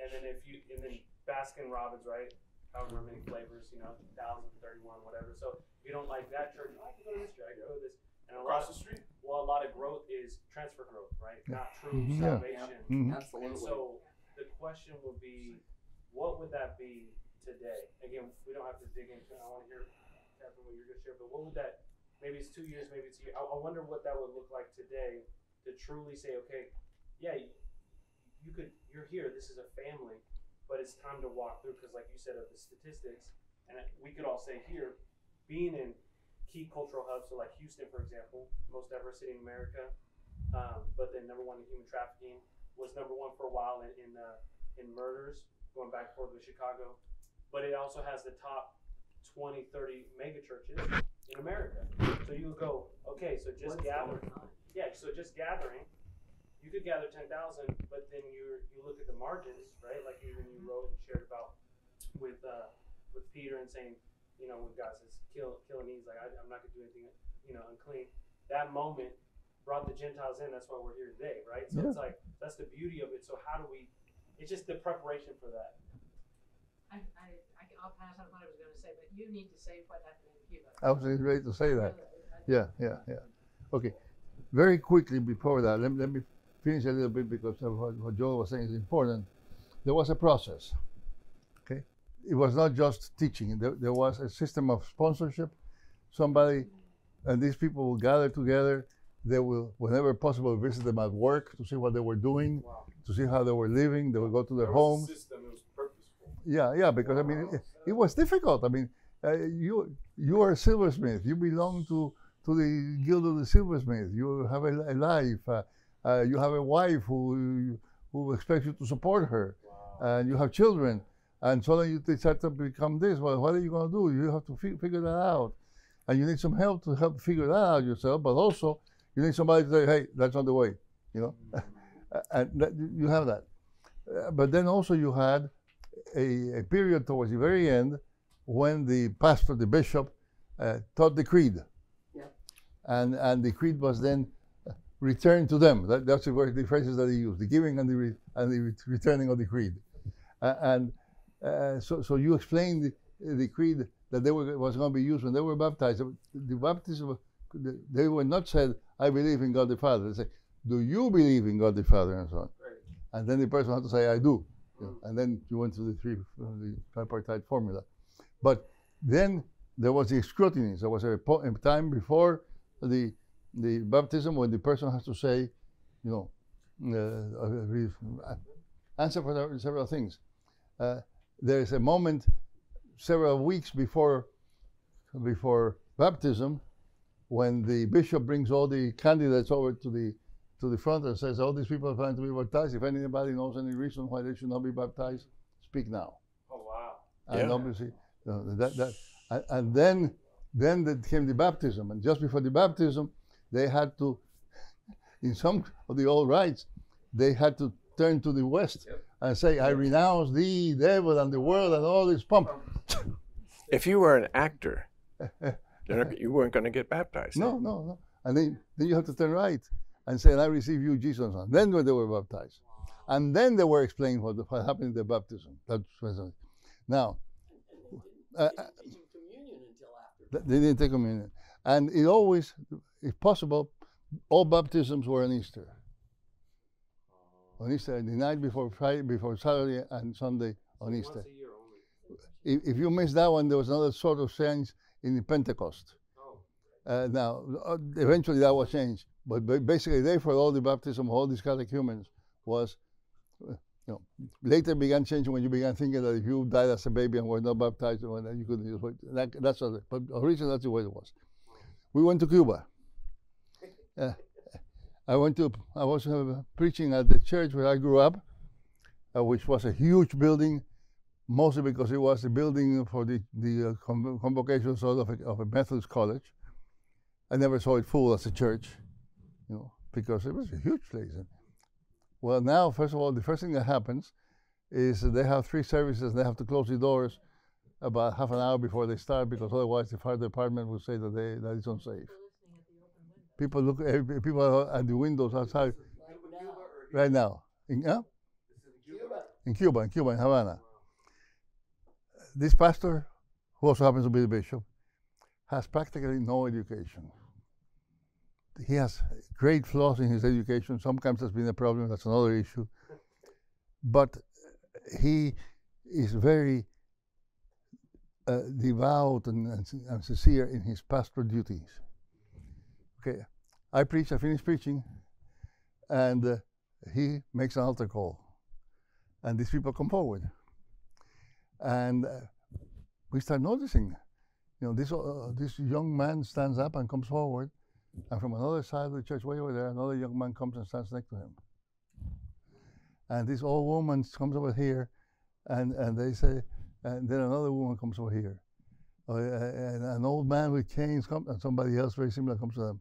Baskin Robbins, right? However many flavors, you know, 1,031, whatever. So if you don't like that church, I can go to this church, I can go to this. And across the street. Well, a lot of growth is transfer growth, right? Not true salvation. Yeah. Mm-hmm. And Absolutely. so the question would be, what would that be today? Again, we don't have to dig into it. I want to hear, Catherine, what you're going to share, but what would that, maybe it's 2 years, maybe it's a year. I wonder what that would look like today to truly say, okay, yeah, you're here, this is a family, but it's time to walk through, because like you said, of the statistics, and we could all say here, being in key cultural hubs, so like Houston, for example, most diverse city in America, but then #1 in human trafficking, was #1 for a while in murders, going back and forth with Chicago, but it also has the top 20, 30 mega churches in America. So you go, okay, so just gathering. Yeah, so just gathering, you could gather 10,000, but then you look at the margins, right? Like even you wrote and shared about with Peter and saying, you know, when God says kill and he's like, I'm not gonna do anything, you know, unclean. That moment brought the Gentiles in. That's why we're here today, right? So it's like that's the beauty of it. So how do we? It's just the preparation for that. I'll pass on what I was going to say, but you need to say what happened in Cuba. I was ready to say that. Yeah. Okay, very quickly before that, let me finish a little bit because of what Joel was saying is important. There was a process. Okay, it was not just teaching. There was a system of sponsorship. Somebody, and these people will gather together. They will, whenever possible, visit them at work to see what they were doing, to see how they were living. They will go to their homes. System, it was purposeful. Yeah, because I mean, it was difficult. I mean, you are a silversmith. You belong to the guild of the silversmith. You have a life. You have a wife who expects you to support her, and you have children. And suddenly you decide to become this. Well, what are you going to do? You have to figure that out, and you need some help to help figure that out yourself. But also, you need somebody to say, "Hey, that's not the way," you know. And you have that. But then also you had a period towards the very end when the pastor, the bishop, taught the creed. Yeah. And the creed was then returned to them. That's the phrases that he used: the giving and the returning of the creed. So you explained the creed that was going to be used when they were baptized. The baptism, they were not said, "I believe in God the Father." They say, "Do you believe in God the Father?" and so on. Right. And then the person had to say, "I do." And then you went to the tripartite formula. But then there was the scrutiny. There was a time before the baptism when the person has to say, you know, answer for several things. There is a moment several weeks before baptism when the bishop brings all the candidates over to the front and says, "All these people are trying to be baptized. If anybody knows any reason why they should not be baptized, speak now." Oh wow. And obviously, and then there came the baptism, and just before the baptism, they had to, in some of the old rites, they had to turn to the west and say, "I renounce the devil and the world and all this pomp." If you were an actor, you weren't going to get baptized. No. And then you have to turn right and say, "And I receive you, Jesus." And then when they were baptized. And then they were explaining what happened in the baptism. That's now. And they didn't take communion until after. They didn't take communion. And it always, if possible, all baptisms were on Easter. On Easter, the night before Friday, before Saturday and Sunday on Easter. Once a year only. If you missed that one, there was another sort of change in the Pentecost. Oh. Now, eventually that was changed. But basically, therefore, all the baptism of all these catechumens was, later began changing when you began thinking that if you died as a baby and were not baptized, then you couldn't use it. That's all. But originally, that's the way it was. We went to Cuba. I was preaching at the church where I grew up, which was a huge building, mostly because it was the building for the convocation sort of a Methodist college. I never saw it full as a church, because it was a huge place. Well, now, first of all, the first thing that happens is they have 3 services. They have to close the doors about half an hour before they start, because otherwise the fire department will say that it's unsafe. People look at the windows outside right now. In Cuba, in Havana. This pastor, who also happens to be the bishop, has practically no education. He has great flaws in his education. Sometimes that's been a problem. That's another issue. But he is very devout and sincere in his pastoral duties. Okay, I finished preaching, and he makes an altar call, and these people come forward, and we start noticing, this young man stands up and comes forward, and from another side of the church, way over there, another young man comes and stands next to him, and this old woman comes over here, and they say, and then another woman comes over here, and an old man with canes comes, and somebody else very similar comes to them.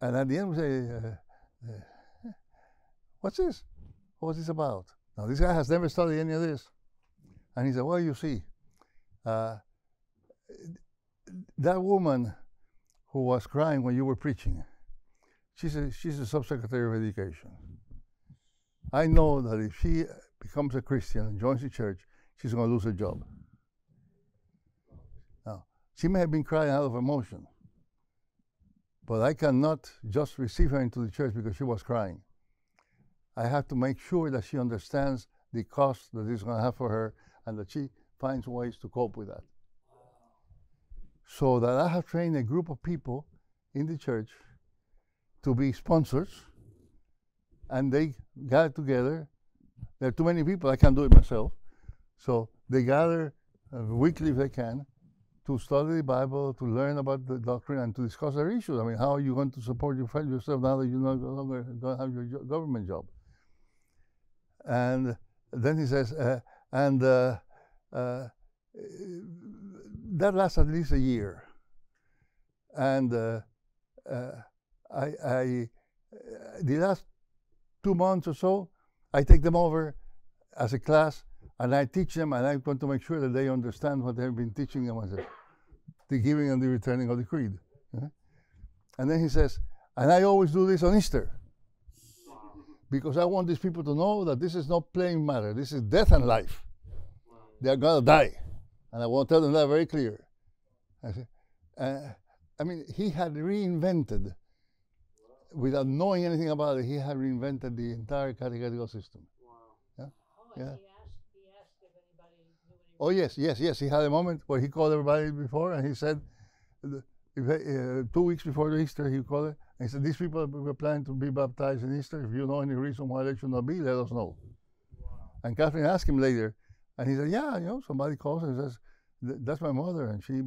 And at the end we say, "What's this? What's this about?" Now this guy has never studied any of this. And he said, "Well, you see, that woman who was crying when you were preaching, she's a subsecretary of education. I know that if she becomes a Christian and joins the church, she's going to lose her job. Now, she may have been crying out of emotion, But I cannot just receive her into the church because she was crying. I have to make sure that she understands the cost that it's going to have for her and that she finds ways to cope with that. So that I have trained a group of people in the church to be sponsors, and they gather together. There are too many people, I can't do it myself. So they gather weekly if they can to study the Bible, to learn about the doctrine, and to discuss their issues. I mean, how are you going to support yourself now that you no longer don't have your government job? And then he says, that lasts at least a year. And the last 2 months or so, I take them over as a class, and I teach them, and I'm going to make sure that they understand what they've been teaching them as the giving and the returning of the creed. And then he says, and I always do this on Easter, because I want these people to know that this is not playing matter. This is death and life. They are going to die. And I want to tell them that very clear. I say, I mean, he had reinvented, without knowing anything about it, he had reinvented the entire catechetical system. Yeah? Yeah. He asked if anybody knew any. Oh, yes. He had a moment where he called everybody before, and he said, 2 weeks before the Easter, he called it, and he said, these people were planning to be baptized in Easter. If you know any reason why they should not be, let us know. And Catherine asked him later, and he said, yeah, somebody calls and says, that's my mother, and she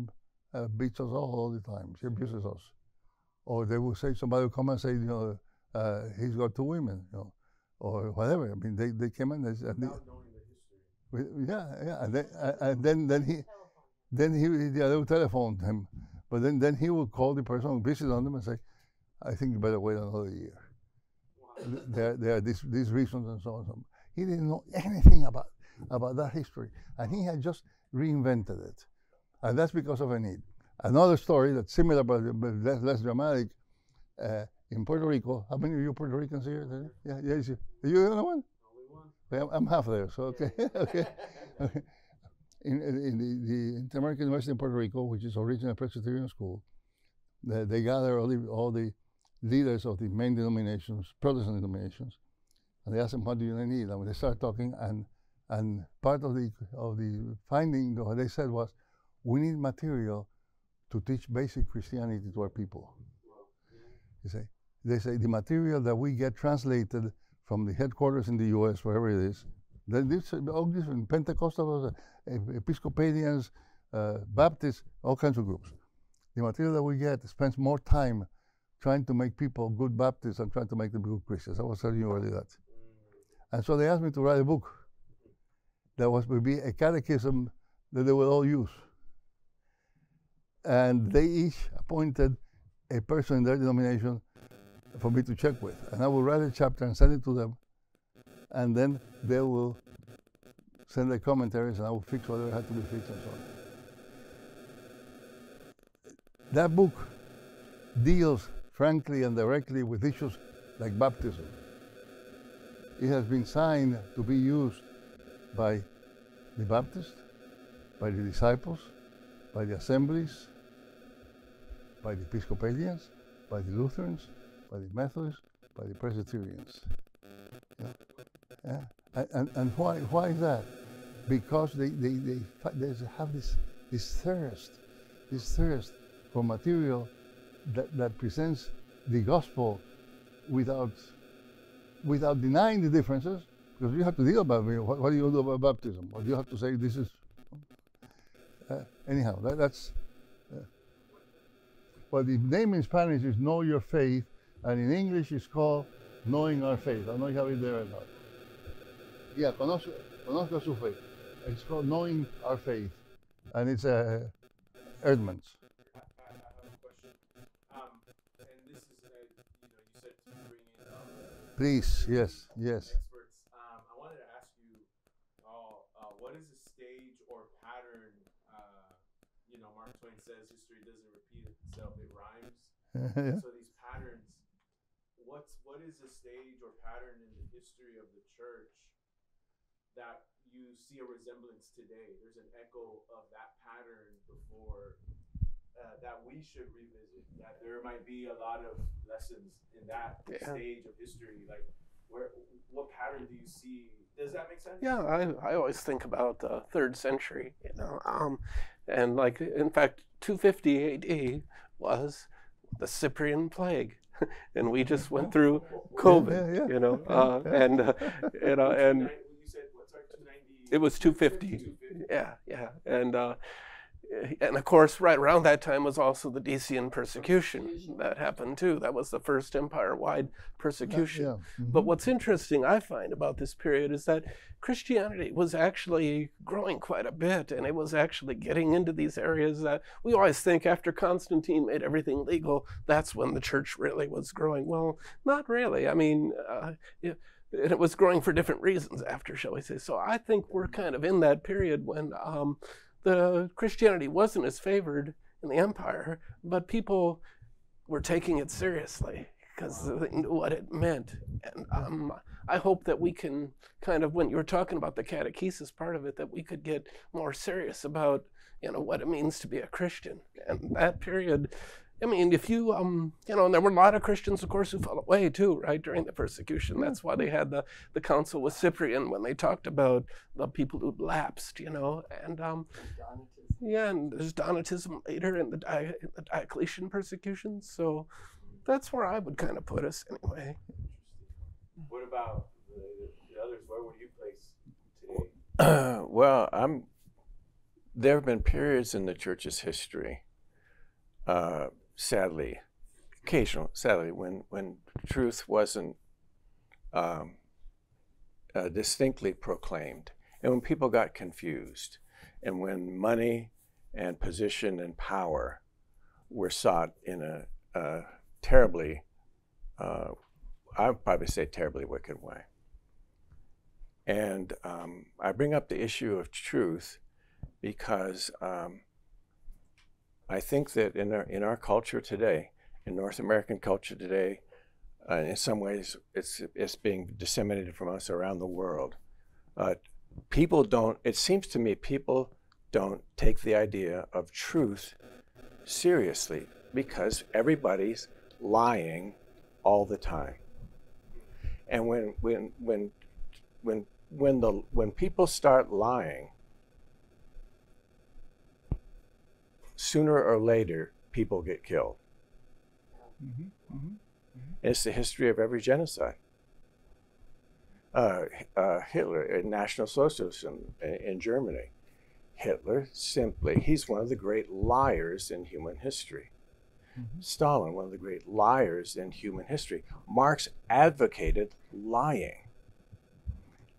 beats us all the time. She abuses us. Or they will say, somebody will come and say, he's got 2 women, or whatever. I mean, they came in. Without knowing the history. Yeah. And then they will telephone him. But then he will call the person who visited on them and say, I think you better wait another year. Wow. There are these reasons and so on. He didn't know anything about that history. And he had just reinvented it. And that's because of a need. Another story that's similar but less dramatic, in Puerto Rico. How many of you Puerto Ricans here today? Yeah, is you. Are you the only one? Only one. I'm half there, so okay. Okay. In the Inter-American University in Puerto Rico, which is originally a Presbyterian school, they gather all the leaders of the main denominations, Protestant denominations, and they ask them, what do you need? And they start talking, and part of the finding, what they said was, we need material to teach basic Christianity to our people. They say the material that we get translated from the headquarters in the U.S., wherever it is, all different Pentecostals, Episcopalians, Baptists, all kinds of groups. The material that we get spends more time trying to make people good Baptists and trying to make them good Christians. I was telling you earlier that. And so they asked me to write a book that would be a catechism that they would all use. And they each appointed a person in their denomination for me to check with. And I will write a chapter and send it to them. And then they will send their commentaries, and I will fix whatever had to be fixed and so on. That book deals frankly and directly with issues like baptism. It has been signed to be used by the Baptists, by the disciples, by the assemblies, by the Episcopalians, by the Lutherans, by the Methodists, by the Presbyterians. And why is that? Because they have this thirst for material that presents the gospel without denying the differences, because you have to deal about what do you do about baptism? Or you have to say this is anyhow. That's well, the name in Spanish is Know Your Faith, and in English it's called Knowing Our Faith. I know you have it there or not. Yeah, conozco su fe. It's called Knowing Our Faith, and it's Erdman's. I have a question. And this is, you said to bring in Please, yes. experts. I wanted to ask you all, what is a stage or pattern? Mark Twain says history doesn't repeat itself; it rhymes. Yeah. So these patterns, what is a stage or pattern in the history of the church that you see a resemblance today? There's an echo of that pattern before that we should revisit? That there might be a lot of lessons in that stage of history. Like, what pattern do you see? Does that make sense? Yeah, I always think about the 3rd century, and like, in fact, 250 AD was the Cyprian plague, and we just went through COVID, and You said what? Sorry, 290. it was 250. Yeah, and of course, right around that time was also the Decian persecution that happened too. That was the first empire-wide persecution. But what's interesting, I find, about this period is that Christianity was actually growing quite a bit, and it was actually getting into these areas that we always think after Constantine made everything legal, that's when the church really was growing. Well, not really. I mean, it was growing for different reasons after, shall we say. So I think we're kind of in that period when the Christianity wasn't as favored in the empire, but people were taking it seriously because they knew what it meant. And I hope that we can kind of, when you were talking about the catechesis part of it, that we could get more serious about, what it means to be a Christian. And that period, I mean, if you, and there were a lot of Christians, of course, who fell away too, right, during the persecution. That's why they had the council with Cyprian when they talked about the people who lapsed, and and there's Donatism later in the Diocletian persecutions. So that's where I would kind of put us anyway. What about the others? Where would you place today? Well, there have been periods in the church's history, sadly, when truth wasn't distinctly proclaimed, and when people got confused, and when money and position and power were sought in a terribly, I would probably say terribly wicked way. And I bring up the issue of truth because I think that in our culture today, in North American culture today, in some ways it's being disseminated from us around the world. It seems to me people don't take the idea of truth seriously because everybody's lying all the time. And when people start lying, sooner or later, people get killed. It's the history of every genocide. Hitler, National Socialism in Germany. Hitler, he's one of the great liars in human history. Stalin, one of the great liars in human history. Marx advocated lying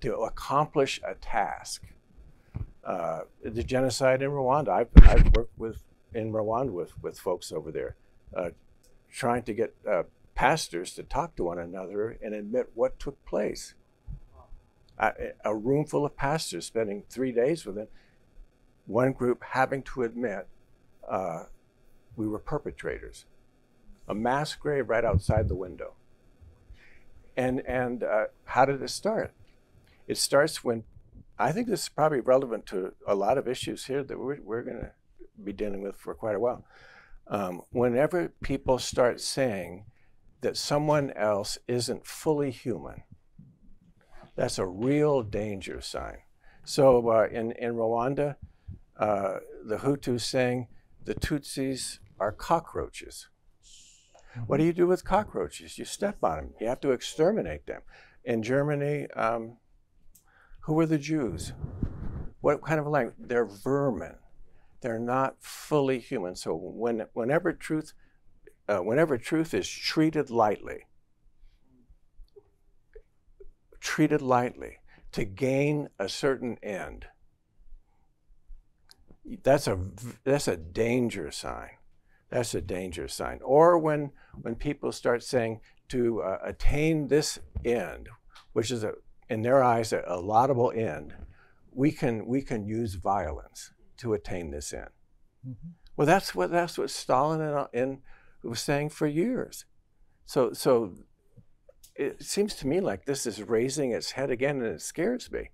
to accomplish a task. The genocide in Rwanda, I've worked in Rwanda with folks over there, trying to get pastors to talk to one another and admit what took place. A room full of pastors spending 3 days with them, one group having to admit we were perpetrators. A mass grave right outside the window. And how did it start? It starts when, I think this is probably relevant to a lot of issues here that we're going to be dealing with for quite a while. Whenever people start saying that someone else isn't fully human, that's a real danger sign. So in Rwanda, the Hutus saying the Tutsis are cockroaches. What do you do with cockroaches? You step on them. You have to exterminate them. In Germany, who are the Jews? What kind of language? They're vermin. They're not fully human. So whenever truth is treated lightly to gain a certain end, that's a danger sign. That's a danger sign. Or when people start saying to attain this end, which is in their eyes a laudable end, we can use violence to attain this end. Well, that's what Stalin was saying for years. So it seems to me like this is raising its head again, and it scares me,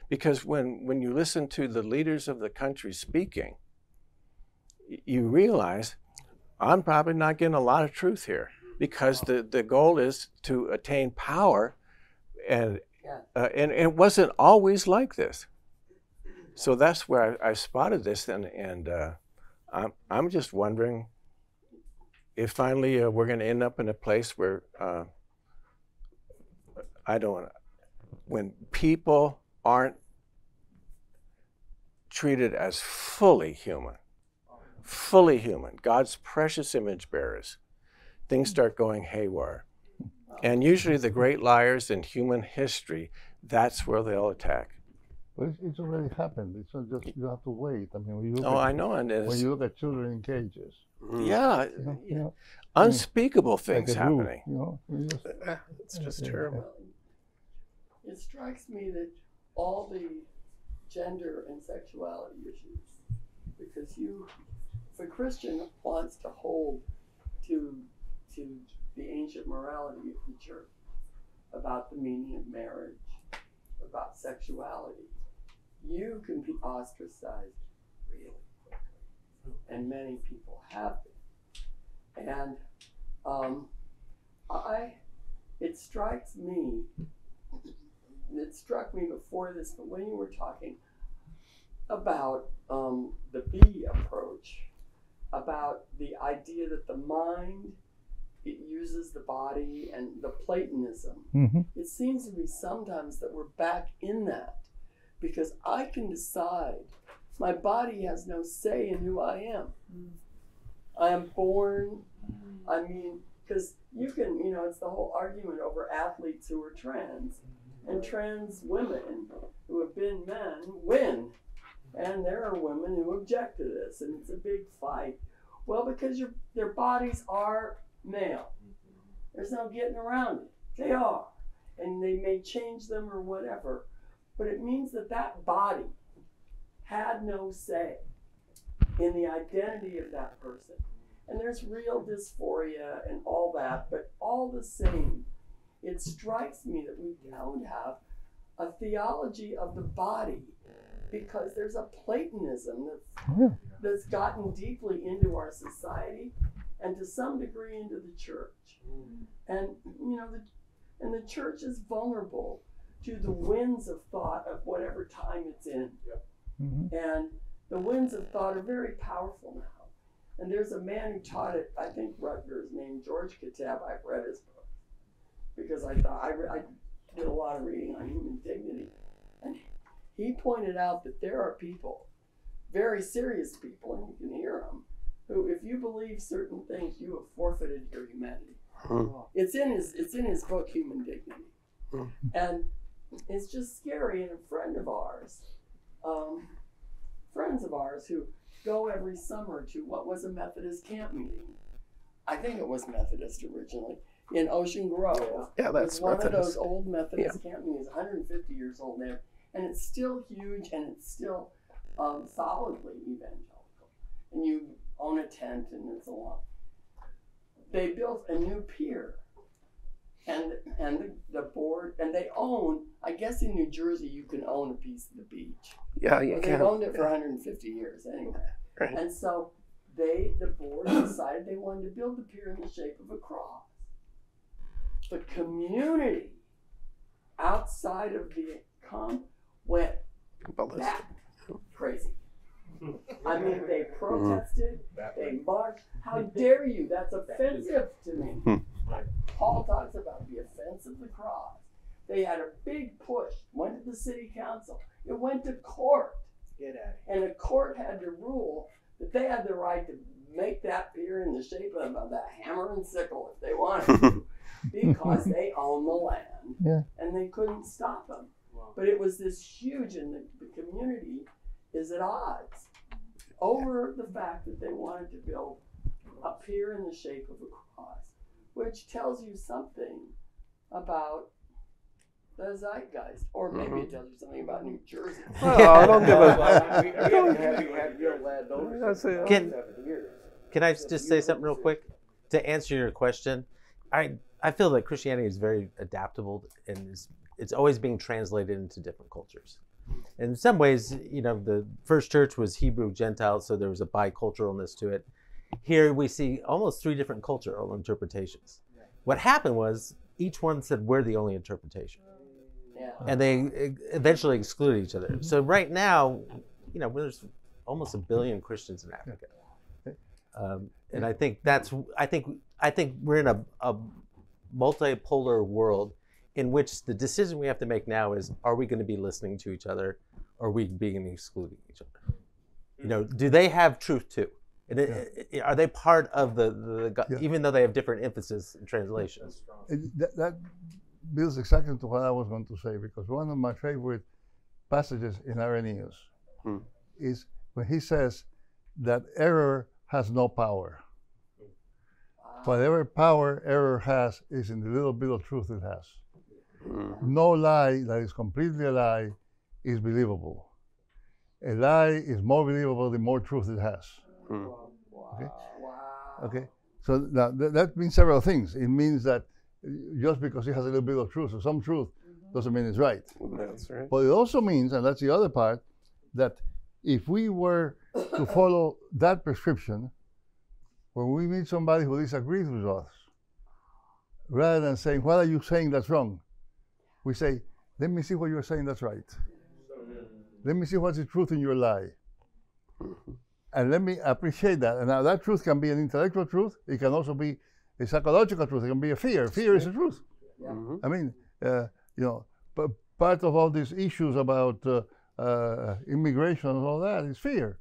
because when you listen to the leaders of the country speaking, you realize I'm probably not getting a lot of truth here, because the goal is to attain power, and it wasn't always like this. So that's where I spotted this, and I'm just wondering if finally we're going to end up in a place where when people aren't treated as fully human, God's precious image bearers, things start going haywire. And usually the great liars in human history, that's where they'll attack. But it's already happened. It's not just, you have to wait. I mean, when you look I know, and when you look at children in cages, unspeakable things like a zoo, happening. It's just terrible. It strikes me that all the gender and sexuality issues, because if a Christian wants to hold to the ancient morality of the church about the meaning of marriage, about sexuality, you can be ostracized really quickly, and many people have been. And it strikes me. It struck me before this, but when you were talking about the B approach, about the idea that the mind, it uses the body, and the Platonism, it seems to me sometimes that we're back in that, because I can decide. My body has no say in who I am. I am born, I mean, because you can, it's the whole argument over athletes who are trans. And trans women who have been men win. And there are women who object to this, and it's a big fight. Well, because their bodies are male. There's no getting around it. They are. And they may change them or whatever. But it means that body had no say in the identity of that person. And there's real dysphoria and all that, but all the same, it strikes me that we don't have a theology of the body, because there's a Platonism that's gotten deeply into our society and to some degree into the church. And the church is vulnerable to the winds of thought of whatever time it's in. And the winds of thought are very powerful now. And there's a man who taught it, I think Rutgers, named George Katab. I've read his book, because I thought I did a lot of reading on human dignity, and he pointed out that there are people, very serious people, and you can hear them, who, if you believe certain things, you have forfeited your humanity. It's in his book, Human Dignity, and it's just scary. And friends of ours who go every summer to what was a Methodist camp meeting. I think it was Methodist originally. In Ocean Grove. Yeah, that's it's one Methodist. of those old Methodist camp meetings, 150 years old there, and it's still huge, and it's still solidly evangelical. And you own a tent, and it's a lot. They built a new pier, and the board, and they own. I guess in New Jersey you can own a piece of the beach. Yeah, you But can. they've owned it for 150 years anyway. Right. And so the board decided they wanted to build the pier in the shape of a cross. The community outside of the went that crazy. I mean, they protested, they marched. How dare you? That's offensive to me. Paul talks about the offense of the cross. They had a big push, went to the city council. It went to court. And the court had to rule that they had the right to make that pier in the shape of a hammer and sickle if they wanted to. Because they own the land, and they couldn't stop them. But it was this huge, and the community is at odds over the fact that they wanted to build a pier in the shape of a cross, which tells you something about the zeitgeist, or maybe it tells you something about New Jersey. Oh, don't give Can I just say something real quick to answer your question? I feel that Christianity is very adaptable, and it's always being translated into different cultures. In some ways, you know, the first church was Hebrew Gentile, so there was a biculturalness to it. Here we see almost 3 different cultural interpretations. What happened was each one said we're the only interpretation. Yeah. And they eventually excluded each other. So right now, you know, there's almost 1 billion Christians in Africa. And I think we're in a multipolar world in which the decision we have to make now is, are we going to be listening to each other, or are we being excluding each other? You know, do they have truth too? And are they part of even though they have different emphasis and translations? That builds exactly to what I was going to say, because one of my favorite passages in Irenaeus is when he says that error has no power. Whatever power error has is in the little bit of truth it has. No lie that is completely a lie is believable. A lie is more believable the more truth it has. Okay? Okay. So now that means several things. It means that just because it has a little bit of truth or some truth doesn't mean it's right. That's right. But it also means, and that's the other part, that if we were to follow that prescription, when we meet somebody who disagrees with us, rather than saying, what are you saying that's wrong? We say, let me see what you're saying that's right. Let me see what's the truth in your lie. And let me appreciate that. And now that truth can be an intellectual truth. It can also be a psychological truth. It can be a fear. Fear is a truth. I mean, you know, part of all these issues about immigration and all that is fear.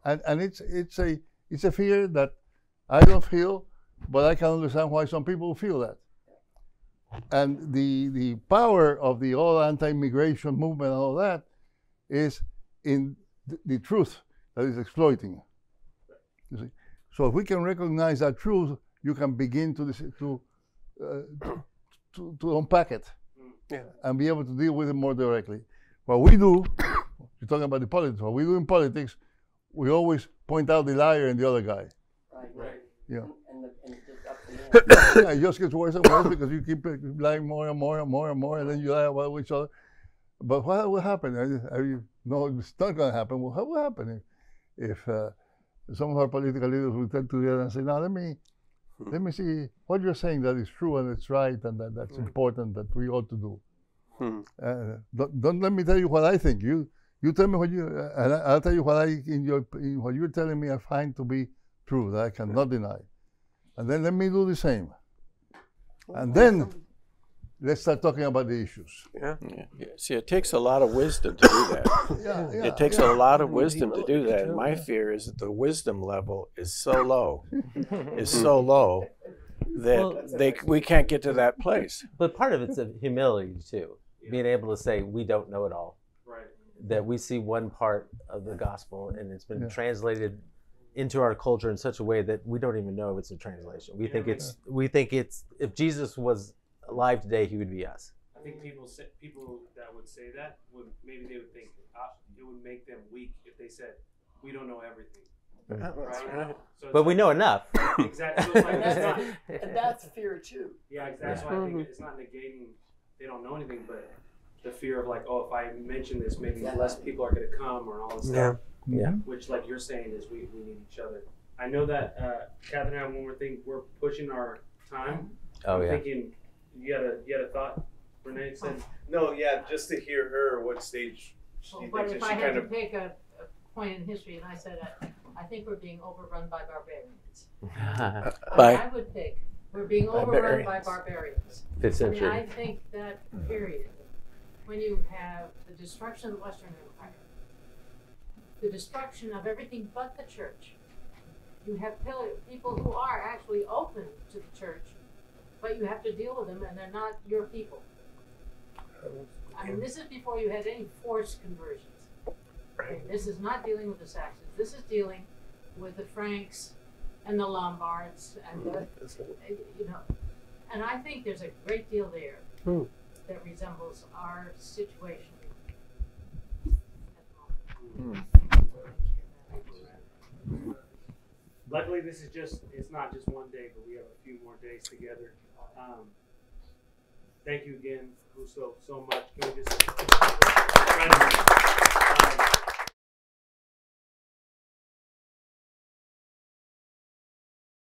And it's a fear that I don't feel, but I can understand why some people feel that. And the power of the whole anti-immigration movement and all that is in the truth that is exploiting. You see? So if we can recognize that truth, you can begin to unpack it and be able to deal with it more directly. What we do, you're talking about the politics, what we do in politics, we always point out the liar and the other guy. Right. Yeah. And it's just up to them. Yeah, it just gets worse and worse because you keep lying more and more and more and more, and then you lie about each other. But what will happen? No, it's not going to happen. Well, what will happen if some of our political leaders will get together and say, now let me see what you're saying that is true and it's right and that's important that we ought to do. Don't let me tell you what I think. You tell me what and I'll tell you what in what you're telling me I find to be true that I cannot deny. And then let me do the same. And then let's start talking about the issues. Yeah. See, it takes a lot of wisdom to do that. It takes a lot of wisdom to do that. And my fear is that the wisdom level is so low, that we can't get to that place. But part of it's a humility too, being able to say we don't know it all. Right. That we see one part of the gospel and it's been translated into our culture in such a way that we don't even know if it's a translation. We think it's if Jesus was alive today, he would be us. I think people that would say that maybe they would think it would make them weak if they said we don't know everything. Right. So but we know enough. Exactly. So it's like, And that's fear too. Yeah, that's why I think it's not negating they don't know anything, but the fear of like, oh, if I mention this, maybe less people are going to come or all this stuff. Yeah. Which, like you're saying, is we need each other. I know that Catherine and I have one more thing. We're pushing our time. I'm thinking you had a thought. Renee said No, yeah, just to hear her what stage she But thinks if that I she had kind to of. pick a point in history, and I said, I think we're being overrun by barbarians. I would pick, we're being overrun by barbarians. 5th I mean, century. I think that period, when you have the destruction of the Western Empire, the destruction of everything but the church, you have people who are actually open to the church, but you have to deal with them, and they're not your people. I mean, this is before you had any forced conversions. Okay, this is not dealing with the Saxons. This is dealing with the Franks and the Lombards and the, and I think there's a great deal there that resembles our situation at the moment. luckily this is it's not just one day, but we have a few more days together. Thank you again, Justo, so much. Can we just Right.